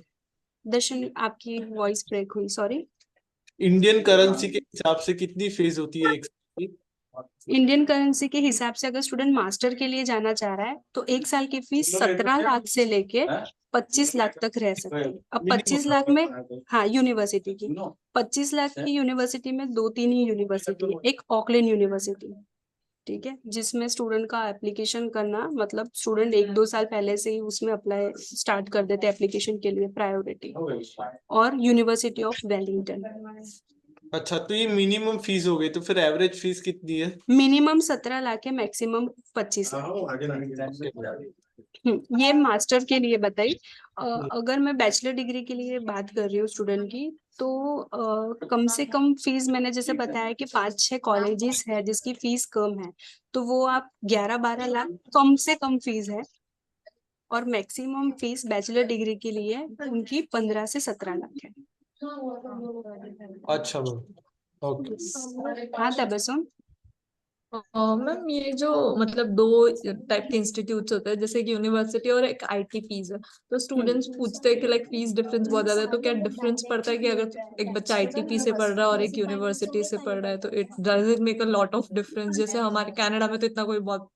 S1: दर्शन आपकी वॉइस ब्रेक हुई, सॉरी।
S3: इंडियन करेंसी के हिसाब से कितनी फीस होती है एक साल की?
S1: इंडियन करेंसी के हिसाब से अगर स्टूडेंट मास्टर के लिए जाना चाह रहा है तो 1 साल की फीस 17 लाख से लेके 25 लाख तक रह सकती है। अब 25 लाख में, हाँ यूनिवर्सिटी की 25 लाख की यूनिवर्सिटी में 2-3 ही यूनिवर्सिटी है, एक ऑकलैंड यूनिवर्सिटी, ठीक है, जिसमें स्टूडेंट का एप्लीकेशन करना मतलब स्टूडेंट 1-2 साल पहले से ही उसमें अप्लाई स्टार्ट कर देते हैं एप्लीकेशन के लिए प्रायोरिटी, और यूनिवर्सिटी ऑफ वेलिंगटन।
S3: अच्छा, तो ये मिनिमम फीस हो गई, तो फिर एवरेज फीस कितनी है?
S1: मिनिमम 17 लाख है, मैक्सिमम 25 लाख। ये मास्टर के लिए बताई। अगर मैं बैचलर डिग्री के लिए बात कर रही हूँ स्टूडेंट की, तो कम से कम फीस मैंने जैसे बताया कि 5-6 कॉलेजेस है जिसकी फीस कम है, तो वो आप 11-12 लाख कम से कम फीस है, और मैक्सिमम फीस बैचलर डिग्री के लिए उनकी 15 से 17 लाख है।
S3: अच्छा मैम, ओके।
S1: हाँ तबसुम।
S2: मैम ये जो मतलब दो टाइप के इंस्टीट्यूट्स होते हैं, जैसे एक यूनिवर्सिटी और एक आईटी फीस है, तो स्टूडेंट्स पूछते हैं कि लाइक फीस डिफरेंस बहुत ज्यादा है, तो क्या डिफरेंस पड़ता है कि अगर एक बच्चा आईटीपी से पढ़ रहा है और एक यूनिवर्सिटी से पढ़ रहा है, तो it does it make a lot of difference? जैसे हमारे कनाडा में तो इतना कोई बहुत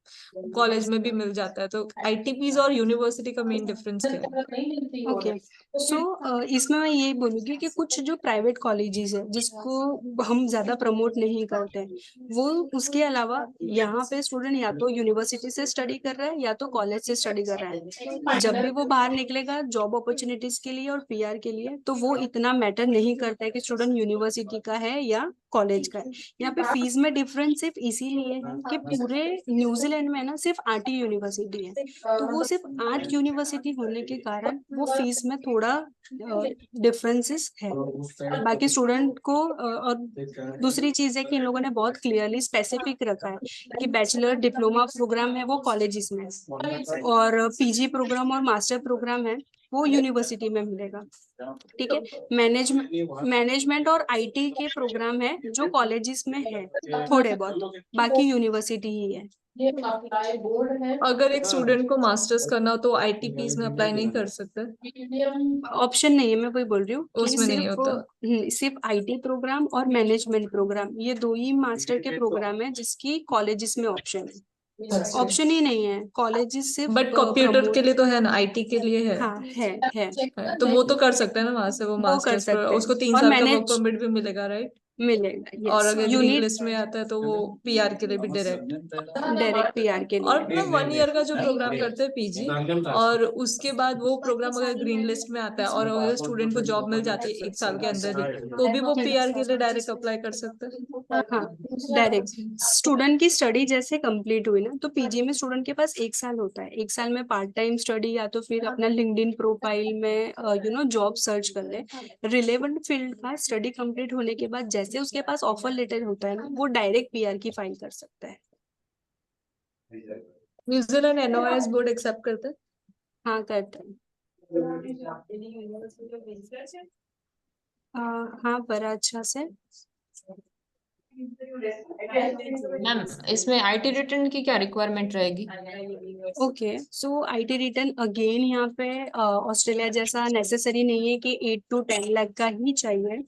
S2: कॉलेज में भी मिल जाता है, तो आईटीपीज और यूनिवर्सिटी का मेन डिफरेंस क्या है?
S1: ओके सो इसमें मैं यही बोलूंगी कि कुछ जो प्राइवेट कॉलेजेस है जिसको हम ज्यादा प्रमोट नहीं करते हैं, वो उसके अलावा यहाँ पे स्टूडेंट या तो यूनिवर्सिटी से स्टडी कर रहा है या तो कॉलेज से स्टडी कर रहा है। जब भी वो बाहर निकलेगा जॉब अपॉर्चुनिटीज के लिए और पीआर के लिए, तो वो इतना मैटर नहीं करता है कि स्टूडेंट यूनिवर्सिटी का है या कॉलेज का है। यहाँ पे फीस में डिफरेंस सिर्फ इसीलिए है कि पूरे न्यूजीलैंड में ना सिर्फ 8 ही यूनिवर्सिटी है, तो वो सिर्फ 8 यूनिवर्सिटी होने के कारण वो फीस में थोड़ा डिफरेंसेस है। बाकी स्टूडेंट को और दूसरी चीज है कि इन लोगों ने बहुत क्लियरली स्पेसिफिक रखा है कि बैचलर डिप्लोमा प्रोग्राम है वो कॉलेजेस में, और पीजी प्रोग्राम और मास्टर प्रोग्राम है वो यूनिवर्सिटी में मिलेगा। ठीक है, मैनेजमेंट और आईटी के प्रोग्राम है जो कॉलेजेस में है थोड़े बहुत, बाकी यूनिवर्सिटी ही है।
S2: अगर एक स्टूडेंट को मास्टर्स करना हो तो आईटीपीज में अप्लाई नहीं कर सकते?
S1: ऑप्शन नहीं है, मैं वही बोल रही हूँ कि
S2: उसमें नहीं होता।
S1: सिर्फ आईटी प्रोग्राम और मैनेजमेंट प्रोग्राम, ये दो ही मास्टर के प्रोग्राम है जिसकी कॉलेजेस में ऑप्शन है। ऑप्शन ही नहीं है, कॉलेजेस सिर्फ
S2: बट कंप्यूटर के लिए तो है ना, आईटी के लिए है।
S1: हाँ है
S2: तो वो तो कर सकते हैं ना वहां से, वो
S1: कर
S2: मास्टर्स
S1: सकते हैं
S2: उसको 3
S1: और
S2: साल का वर्क
S1: मैनेज
S2: परमिट भी मिलेगा, राइट?
S1: मिलेगा।
S2: और
S1: यस,
S2: अगर ग्रीन
S1: यूनिट
S2: लिस्ट में आता है तो वो पीआर के लिए भी डायरेक्ट।
S1: डायरेक्ट पीआर के
S2: और
S1: लिए।
S2: मतलब 1 ईयर का जो प्रोग्राम करते हैं पीजी, और उसके बाद वो प्रोग्राम अगर ग्रीन लिस्ट में आता है और अगर स्टूडेंट को जॉब मिल जाती है 1 साल के अंदर ही, तो भी वो पीआर के लिए डायरेक्ट अप्लाई कर सकते हैं।
S1: हाँ डायरेक्ट स्टूडेंट की स्टडी जैसे कंप्लीट हुई ना, तो पीजी में स्टूडेंट के पास 1 साल होता है। 1 साल में पार्ट टाइम स्टडी या तो फिर अपना लिंक्डइन प्रोफाइल में जॉब सर्च कर ले। रिलेवेंट फील्ड का स्टडी कंप्लीट होने के बाद जैसे उसके पास ऑफर लेटर होता है ना, वो डायरेक्ट पीआर की फाइल कर सकता है।
S2: न्यूजीलैंड एनओएस बोर्ड एक्सेप्ट करते हैं?
S1: हाँ करता है। हाँ बड़ा अच्छा से।
S6: मैम इसमें आईटी रिटर्न की क्या रिक्वायरमेंट रहेगी?
S1: Okay so IT return again यहाँ पे ऑस्ट्रेलिया जैसा नेसेसरी नहीं है कि 8 to 10 लाख का ही चाहिए।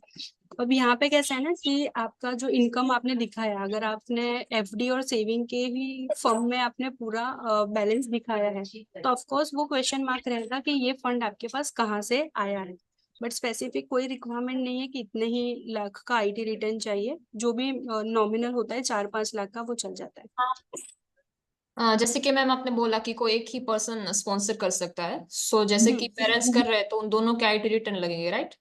S1: अब यहाँ पे कैसा है ना कि आपका जो इनकम आपने दिखाया, अगर आपने एफडी और सेविंग के ही फर्म में आपने पूरा बैलेंस दिखाया है, तो ऑफ कोर्स वो क्वेश्चन मार्क रहेगा कि ये फंड आपके पास कहाँ से आया है। बट स्पेसिफिक कोई रिक्वायरमेंट नहीं है कि इतने ही लाख का आईटी रिटर्न चाहिए, जो भी नॉमिनल होता है 4-5 लाख का वो चल जाता है।
S6: जैसे कि मैम आपने बोला कि कोई एक ही पर्सन स्पॉन्सर कर सकता है, सो जैसे कि पेरेंट्स कर रहे हैं तो उन दोनों के आईटी रिटर्न लगेंगे, राइट?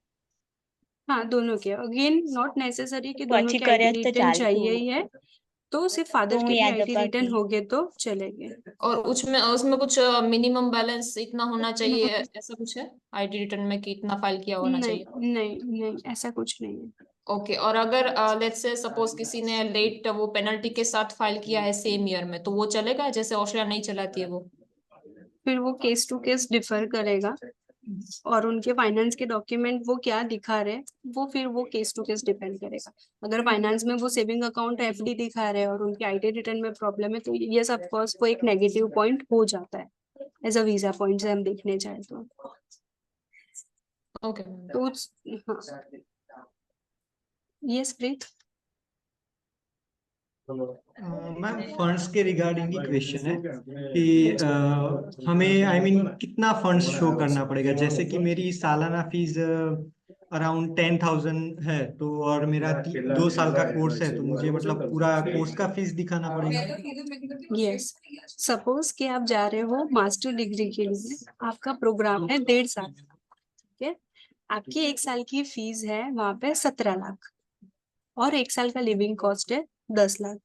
S1: हाँ दोनों के, अगेन नॉट नेसेसरी कि
S7: तो
S1: दोनों
S7: अच्छी
S1: के आईटी
S7: करियर तो
S1: रिटर्न
S7: चालू
S1: चाहिए ही है, तो सिर्फ फादर
S7: तो
S1: के भी
S7: याद
S1: आईटी रिटर्न
S7: पाकी
S1: हो गए तो चलेंगे।
S6: और उसमें उसमें कुछ मिनिमम बैलेंस इतना होना चाहिए, ऐसा कुछ है आईटी रिटर्न में कि इतना फाइल किया होना चाहिए?
S1: नहीं ऐसा कुछ नहीं है।
S6: ओके, और अगर लेट्स से सपोज किसी ने लेट वो पेनल्टी के साथ फाइल किया है सेम ईयर में, तो वो चलेगा? जैसे ऑस्ट्रेलिया नहीं चलाती है वो।
S1: फिर वो केस टू केस डिफर करेगा, और उनके फाइनेंस के डॉक्यूमेंट वो क्या दिखा रहे हैं वो फिर वो केस टू केस डिपेंड करेगा। अगर फाइनेंस में वो सेविंग अकाउंट एफडी दिखा रहे हैं और उनके आईटी रिटर्न में प्रॉब्लम है, तो ये सब कोर्स वो एक नेगेटिव पॉइंट हो जाता है एज अ वीजा पॉइंट से हम देखने जाए तो।
S6: ओके
S1: तो हाँ यस प्रीत।
S8: मैम फंड्स के रिगार्डिंग ही क्वेश्चन है कि हमें कितना फंड्स शो करना पड़ेगा? जैसे कि मेरी सालाना फीस अराउंड 10,000 है, तो और मेरा 2 साल का कोर्स है, तो मुझे मतलब पूरा कोर्स का फीस दिखाना पड़ेगा?
S1: यस, सपोज कि आप जा रहे हो मास्टर डिग्री के लिए, आपका प्रोग्राम है 1.5 साल, ठीक है। आपकी 1 साल की फीस है वहां पे 17 लाख, और 1 साल का लिविंग कॉस्ट है 10 लाख,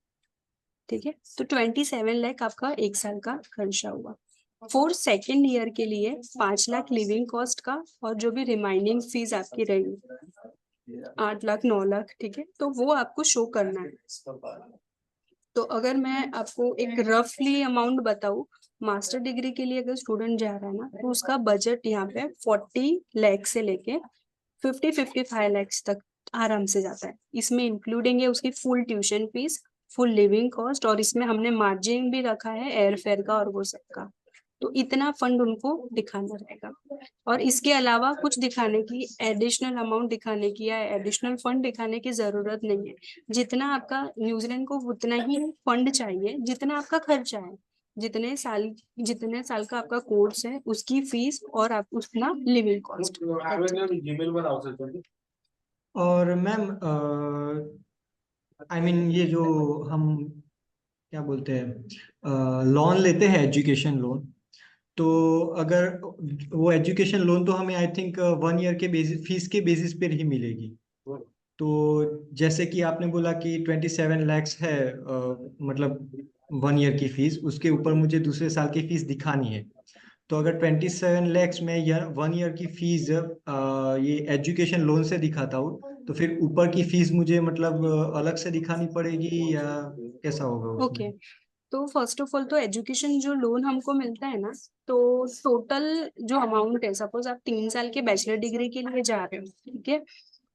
S1: ठीक है। तो 27 लाख आपका 1 साल का खर्चा हुआ। फॉर सेकेंड ईयर के लिए 5 लाख लिविंग कॉस्ट का, और जो भी रिमाइनिंग फीस आपकी रही 8 लाख 9 लाख, ठीक है, तो वो आपको शो करना है। तो अगर मैं आपको एक रफली अमाउंट बताऊं, मास्टर डिग्री के लिए अगर स्टूडेंट जा रहा है ना, तो उसका बजट यहाँ पे 40 लाख से लेके 50-55 लाख तक आराम से जाता है। इसमें इंक्लूडिंग है उसकी full tuition fees, full living cost, और इसमें हमने मार्जिन भी रखा है एयर फेयर का और वो सबका, तो इतना फंड उनको दिखाना रहेगा। और इसके अलावा कुछ दिखाने की, एडिशनल अमाउंट दिखाने की या एडिशनल फंड दिखाने की जरूरत नहीं है। जितना आपका न्यूजीलैंड को उतना ही फंड चाहिए जितना आपका खर्चा है, जितने साल का आपका कोर्स है उसकी फीस और आप उतना लिविंग कॉस्ट।
S8: और मैम आई मीन ये जो हम क्या बोलते हैं लोन लेते हैं एजुकेशन लोन, तो अगर वो एजुकेशन लोन तो हमें आई थिंक 1 ईयर के बेसिस, फीस के बेसिस पर ही मिलेगी। तो जैसे कि आपने बोला कि 27 लैक्स है मतलब 1 ईयर की फीस, उसके ऊपर मुझे दूसरे साल की फीस दिखानी है। तो अगर 27 लैक्स में 1 ईयर की फीस ये एजुकेशन लोन से दिखाता हूँ, तो फिर ऊपर की फीस मुझे मतलब अलग से दिखानी पड़ेगी या कैसा होगा उसमें?
S1: ओके, तो फर्स्ट ऑफ ऑल तो एजुकेशन जो लोन हमको मिलता है ना, तो टोटल जो अमाउंट है, सपोज आप 3 साल के बैचलर डिग्री के लिए जा रहे हो, ठीक है,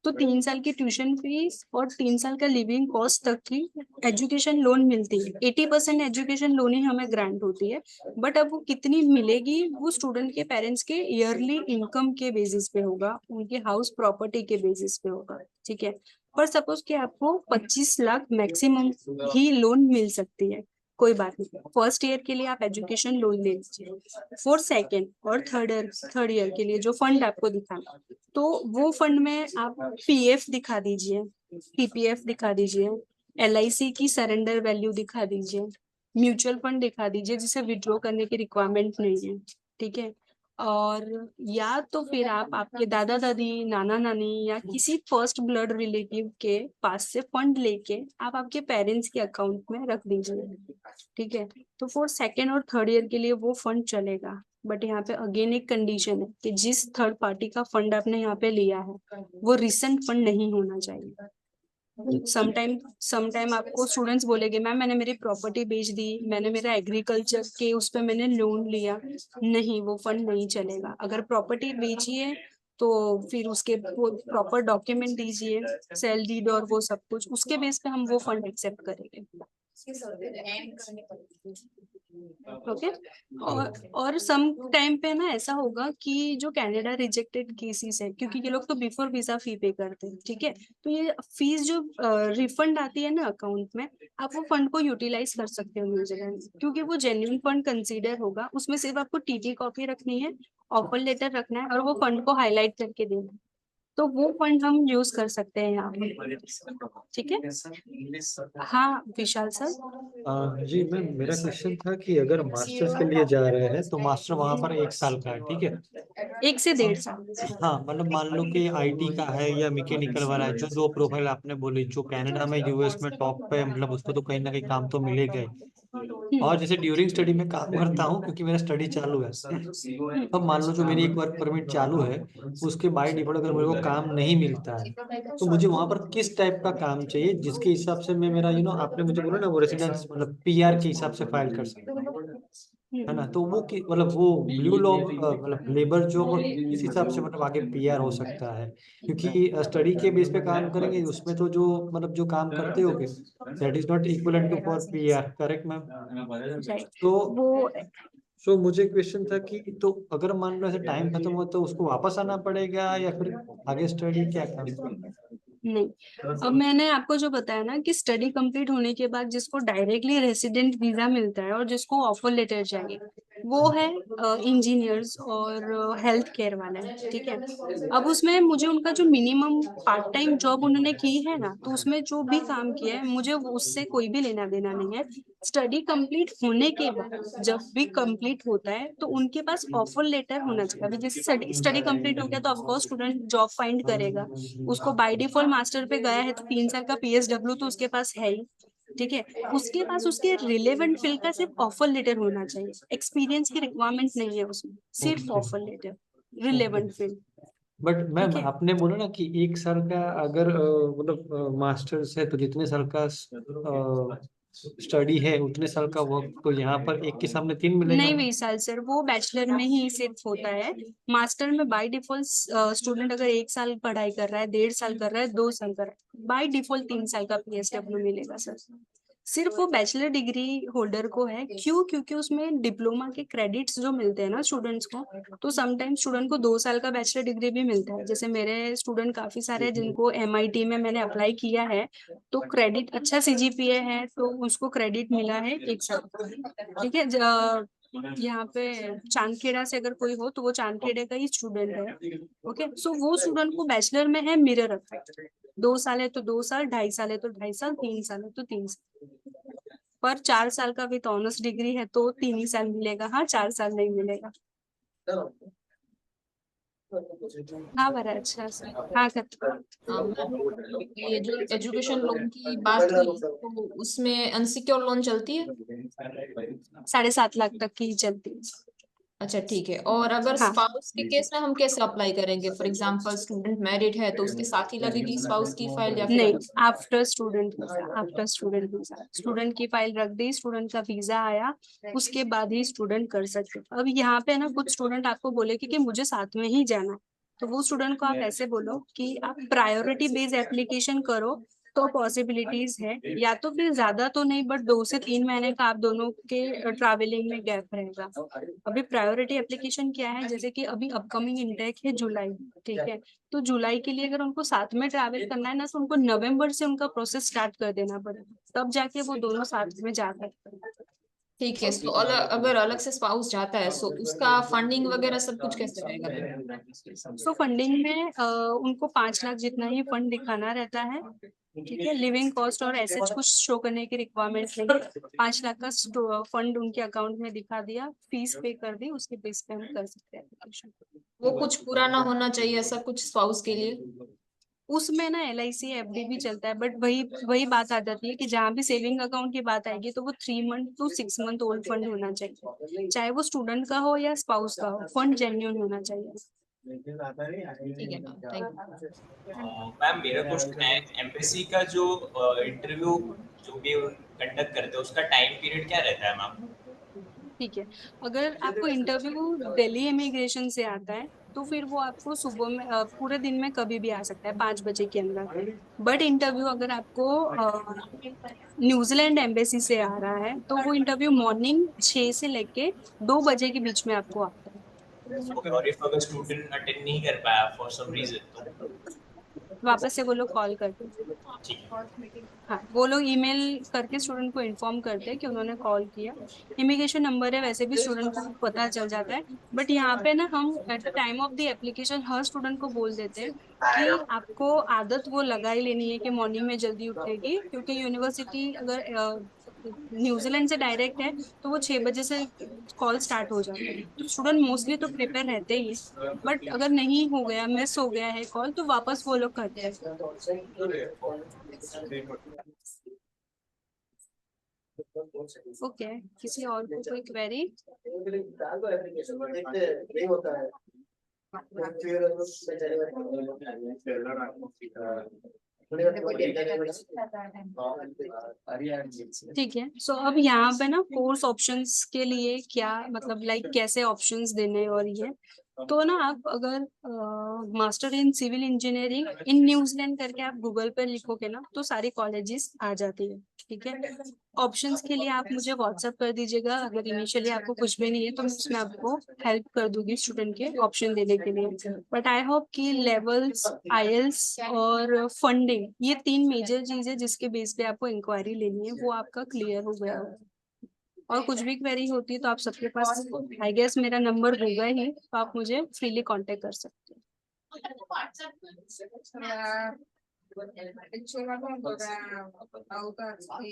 S1: तो 3 साल की ट्यूशन फीस और 3 साल का लिविंग कॉस्ट तक की एजुकेशन लोन मिलती है। 80% एजुकेशन लोन ही हमें ग्रांट होती है, बट अब वो कितनी मिलेगी वो स्टूडेंट के पेरेंट्स के ईयरली इनकम के बेसिस पे होगा, उनके हाउस प्रॉपर्टी के बेसिस पे होगा, ठीक है। पर सपोज कि आपको 25 लाख मैक्सिमम ही लोन मिल सकती है, कोई बात नहीं, फर्स्ट ईयर के लिए आप एजुकेशन लोन ले लीजिए। फॉर सेकेंड और थर्ड ईयर के लिए जो फंड आपको दिखाना, तो वो फंड में आप पीएफ दिखा दीजिए, पीपीएफ दिखा दीजिए, एलआईसी की सरेंडर वैल्यू दिखा दीजिए, म्यूचुअल फंड दिखा दीजिए जिसे विड्रॉ करने की रिक्वायरमेंट नहीं है, ठीक है। और या तो फिर आप आपके दादा दादी, नाना नानी या किसी फर्स्ट ब्लड रिलेटिव के पास से फंड लेके आप आपके पेरेंट्स के अकाउंट में रख दीजिए, ठीक है। तो फॉर सेकेंड और थर्ड ईयर के लिए वो फंड चलेगा, बट यहाँ पे अगेन एक कंडीशन है कि जिस थर्ड पार्टी का फंड आपने यहाँ पे लिया है वो रिसेंट फंड नहीं होना चाहिए। समटाइम आपको स्टूडेंट्स बोलेंगे मैम मैंने मेरी प्रॉपर्टी बेच दी, मैंने मेरा एग्रीकल्चर के उस पे मैंने लोन लिया, नहीं वो फंड नहीं चलेगा। अगर प्रॉपर्टी बेचिए तो फिर उसके प्रॉपर डॉक्यूमेंट दीजिए, सेल डीड और वो सब कुछ, उसके बेस पे हम वो फंड एक्सेप्ट करेंगे। ओके, और सम टाइम पे ना ऐसा होगा कि जो कनाडा रिजेक्टेड केसेस है, क्योंकि ये लोग तो बिफोर वीजा फी पे करते हैं, ठीक है, तो ये फीस जो रिफंड आती है ना अकाउंट में, आप वो फंड को यूटिलाइज कर सकते हो न्यूजीलैंड में, क्योंकि वो जेन्युइन फंड कंसीडर होगा। उसमें सिर्फ आपको टीटी कॉपी रखनी है, ऑफर लेटर रखना है और वो फंड को हाईलाइट करके देना है, तो वो फंड हम यूज कर सकते हैं यहाँ पे, ठीक है। हाँ विशाल सर।
S7: जी मैम, मेरा क्वेश्चन था कि अगर मास्टर्स के लिए जा रहे हैं तो मास्टर वहाँ पर 1 साल का है, ठीक है।
S1: 1 से 1.5 साल।
S7: हाँ, मतलब मान लो कि आईटी का है या मैकेनिकल वाला है, जो 2 प्रोफाइल आपने बोली, जो कनाडा में यूएस में टॉप पे, मतलब उसको तो कहीं ना कहीं काम तो मिलेगा ही। और जैसे ड्यूरिंग स्टडी में काम करता हूँ क्योंकि मेरा स्टडी चालू है, अब मान लो जो मेरी एक वर्क परमिट चालू है उसके बाय डिफॉल्ट अगर मेरे को काम नहीं मिलता है तो मुझे वहां पर किस टाइप का काम चाहिए जिसके हिसाब से मैं मेरा आपने मुझे बोला ना वो रेसिडेंस मतलब पीआर के हिसाब से फाइल कर सकता हूँ, है ना। तो वो मतलब वो ब्लू लॉ मतलब लेबर जॉब और किस हिसाब से मतलब आगे पीआर हो सकता है, क्योंकि स्टडी के बेस पे काम करेंगे उसमें तो जो मतलब जो काम करते होगे that is not equal to for PR, correct ma'am. तो
S1: वो
S7: सो मुझे क्वेश्चन था कि तो अगर मान लो ऐसे टाइम खत्म हो तो उसको वापस आना पड़ेगा या फिर आगे स्टडी क्या करना?
S1: नहीं, अब मैंने आपको जो बताया ना कि स्टडी कंप्लीट होने के बाद जिसको डायरेक्टली रेसिडेंट वीजा मिलता है और जिसको ऑफर लेटर चाहिए वो है इंजीनियर्स और हेल्थ केयर वाले, ठीक है। अब उसमें मुझे उनका जो मिनिमम पार्ट टाइम जॉब उन्होंने की है ना, तो उसमें जो भी काम किया है मुझे उससे कोई भी लेना देना नहीं है। स्टडी कंप्लीट होने के बाद जब भी कंप्लीट होता है तो उनके पास ऑफर लेटर होना चाहिए। अभी जैसे स्टडी कंप्लीट हो गया तो ऑफकोर्स स्टूडेंट जॉब फाइंड करेगा, उसको बाय डिफॉल्ट मास्टर पे गया है तो 3 साल का पीएसडब्ल्यू तो उसके पास है ही, ठीक है। उसके पास उसके रिलेवेंट फील्ड का सिर्फ ऑफर लेटर होना चाहिए, एक्सपीरियंस की रिक्वायरमेंट नहीं है उसमें, सिर्फ offer letter relevant field.
S7: But ma'am
S1: ठीक है।
S7: आपने बोला ना कि 1 साल का अगर मतलब मास्टर्स है तो जितने साल का स्टडी है उतने साल का वर्क, तो यहाँ पर एक के सामने 3 मिलेगा।
S1: नहीं विशाल सर, वो बैचलर में ही सिर्फ होता है। मास्टर में बाय डिफॉल्ट स्टूडेंट अगर 1 साल पढ़ाई कर रहा है, 1.5 साल कर रहा है, 2 साल कर रहा है, बाय डिफॉल्ट 3 साल का पीएसडब्ल्यू मिलेगा सर। सिर्फ वो बैचलर डिग्री होल्डर को है। क्यों? क्योंकि उसमें डिप्लोमा के क्रेडिट्स जो मिलते हैं ना स्टूडेंट्स को, तो समटाइम्स स्टूडेंट को 2 साल का बैचलर डिग्री भी मिलता है। जैसे मेरे स्टूडेंट काफी सारे हैं जिनको MIT में मैंने अप्लाई किया है, तो क्रेडिट अच्छा CGPA है तो उसको क्रेडिट मिला है 1 साल का। ठीक है। यहाँ पे चांदखेड़ा से अगर कोई हो तो वो चांदखेड़े का ही स्टूडेंट है। ओके, सो वो स्टूडेंट को बैचलर में है मिरर इफेक्ट। 2 साल है तो 2 साल, 2.5 साल है तो 2.5 साल, 3 साल है तो 3 साल। पर 4 साल का विद ऑनर्स डिग्री है तो 3 ही साल मिलेगा। हाँ, 4 साल नहीं मिलेगा। हाँ भरा अच्छा से। हाँ कर।
S6: मैम, ये जो एजुकेशन लोन की बात हुई तो उसमें अनसिक्योर लोन चलती है?
S1: 7.5 लाख तक की ही चलती है।
S6: अच्छा ठीक है। और अगर
S1: हाँ।
S6: स्पाउस के केस में हम कैसे अप्लाई करेंगे? फॉर एग्जांपल स्टूडेंट मैरिड है तो उसके साथ ही लगेगी स्पाउस की फाइल या फिर
S1: नहीं,
S6: अलग से?
S1: आफ्टर स्टूडेंट वीजा स्टूडेंट की फाइल रख दी, स्टूडेंट का वीजा आया, उसके बाद ही स्टूडेंट कर सकते। अब यहाँ पे ना कुछ स्टूडेंट आपको बोले कि मुझे साथ में ही जाना है, तो वो स्टूडेंट को आप ऐसे बोलो कि आप प्रायोरिटी बेस्ड एप्लीकेशन करो तो पॉसिबिलिटीज है। या तो फिर ज्यादा तो नहीं बट 2 से 3 महीने का आप दोनों के ट्रैवलिंग में गैप रहेगा। अभी प्रायोरिटी एप्लीकेशन क्या है, जैसे कि अभी अपकमिंग इंटेक है जुलाई, ठीक है, तो जुलाई के लिए अगर उनको साथ में ट्रैवल करना है ना तो उनको नवंबर से उनका प्रोसेस स्टार्ट कर देना पड़ेगा, तब जाके वो दोनों साथ में जा सकते हैं।
S6: ठीक है। तो अगर अलग से स्पाउस जाता है तो उसका फंडिंग वगैरह सब कुछ कैसे रहेगा?
S1: सो फंडिंग में उनको 5 लाख जितना ही फंड दिखाना रहता है। ठीक है, लिविंग कॉस्ट और ऐसे कुछ शो करने की रिक्वायरमेंट नहीं। 5 लाख का फंड उनके अकाउंट में दिखा दिया, फीस पे कर दी, उसके बेस पे हम कर सकते हैं एप्लीकेशन।
S6: वो कुछ पूरा ना होना चाहिए ऐसा कुछ स्पाउस के लिए?
S1: उसमें ना LIC FD भी चलता है, बट वही वही बात आ जाती है कि जहाँ भी सेविंग अकाउंट की बात आएगी तो वो 3 month to 6 month old fund होना चाहिए, चाहे वो स्टूडेंट का हो या स्पाउस का हो, फंड जेन्युइन होना चाहिए।
S6: ठीक है मैम, थैंक यू।
S9: मैम मेरा क्वेश्चन है, एम्बेसी का जो इंटरव्यू जो भी कंडक्ट करते हैं उसका टाइम पीरियड क्या रहता है मैम?
S1: ठीक है, अगर आपको इंटरव्यू दिल्ली इमिग्रेशन से आता है तो फिर वो आपको सुबह में पूरे दिन में कभी भी आ सकता है 5 बजे के अंदर। बट इंटरव्यू अगर आपको न्यूजीलैंड एम्बेसी से आ रहा है तो वो इंटरव्यू मॉर्निंग 6 से लेके 2 बजे के बीच में आपको आता है।
S9: ओके, और इफ अगर स्टूडेंट अटेंड नहीं कर पाया फॉर सम रीजन तो?
S1: वापस से वो लोग कॉल करते हैं।
S9: ठीक है।
S1: हाँ, वो लोग ईमेल करके स्टूडेंट को इन्फॉर्म करते हैं कि उन्होंने कॉल किया। इमिग्रेशन नंबर है, वैसे भी स्टूडेंट को पता चल जाता है। बट यहाँ पे ना हम at the time of the application her student को बोल देते हैं कि आपको आदत वो लगा ही लेनी है कि मॉर्निंग में जल्दी उठेगी, क्योंकि यूनिवर्सिटी अगर न्यूजीलैंड से डायरेक्ट है तो वो 6 बजे से कॉल स्टार्ट हो जाता है। तो स्टूडेंट मोस्टली तो प्रिपेयर रहते ही, बट अगर नहीं हो गया, मिस हो गया है कॉल, तो वापस वो लोग करते हैं। ओके, किसी और को कोई क्वेरी? ठीक है, सो अब यहाँ पे ना कोर्स ऑप्शंस के लिए क्या मतलब कैसे ऑप्शंस देने, और ये तो ना आप अगर master in civil engineering in New Zealand करके आप गूगल पर लिखोगे ना तो सारी कॉलेजेस आ जाती है। ठीक है, ऑप्शंस के लिए आप मुझे व्हाट्सएप कर दीजिएगा। अगर इनिशियली आपको कुछ भी नहीं है तो मैं उसमें आपको हेल्प कर दूंगी स्टूडेंट के ऑप्शन देने के लिए। बट आई होप कि लेवल्स, IELTS और फंडिंग, ये 3 मेजर चीज है जिसके बेस पे आपको इंक्वायरी लेनी है, वो आपका क्लियर हो गया हो। और कुछ भी क्वेरी होती है तो आप सबके पास आई गेस मेरा नंबर होगा ही, तो आप मुझे फ्रीली कांटेक्ट कर सकते हैं।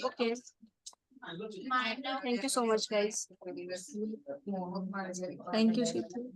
S1: Okay, thank you so much guys.
S2: Thank you Sheetal.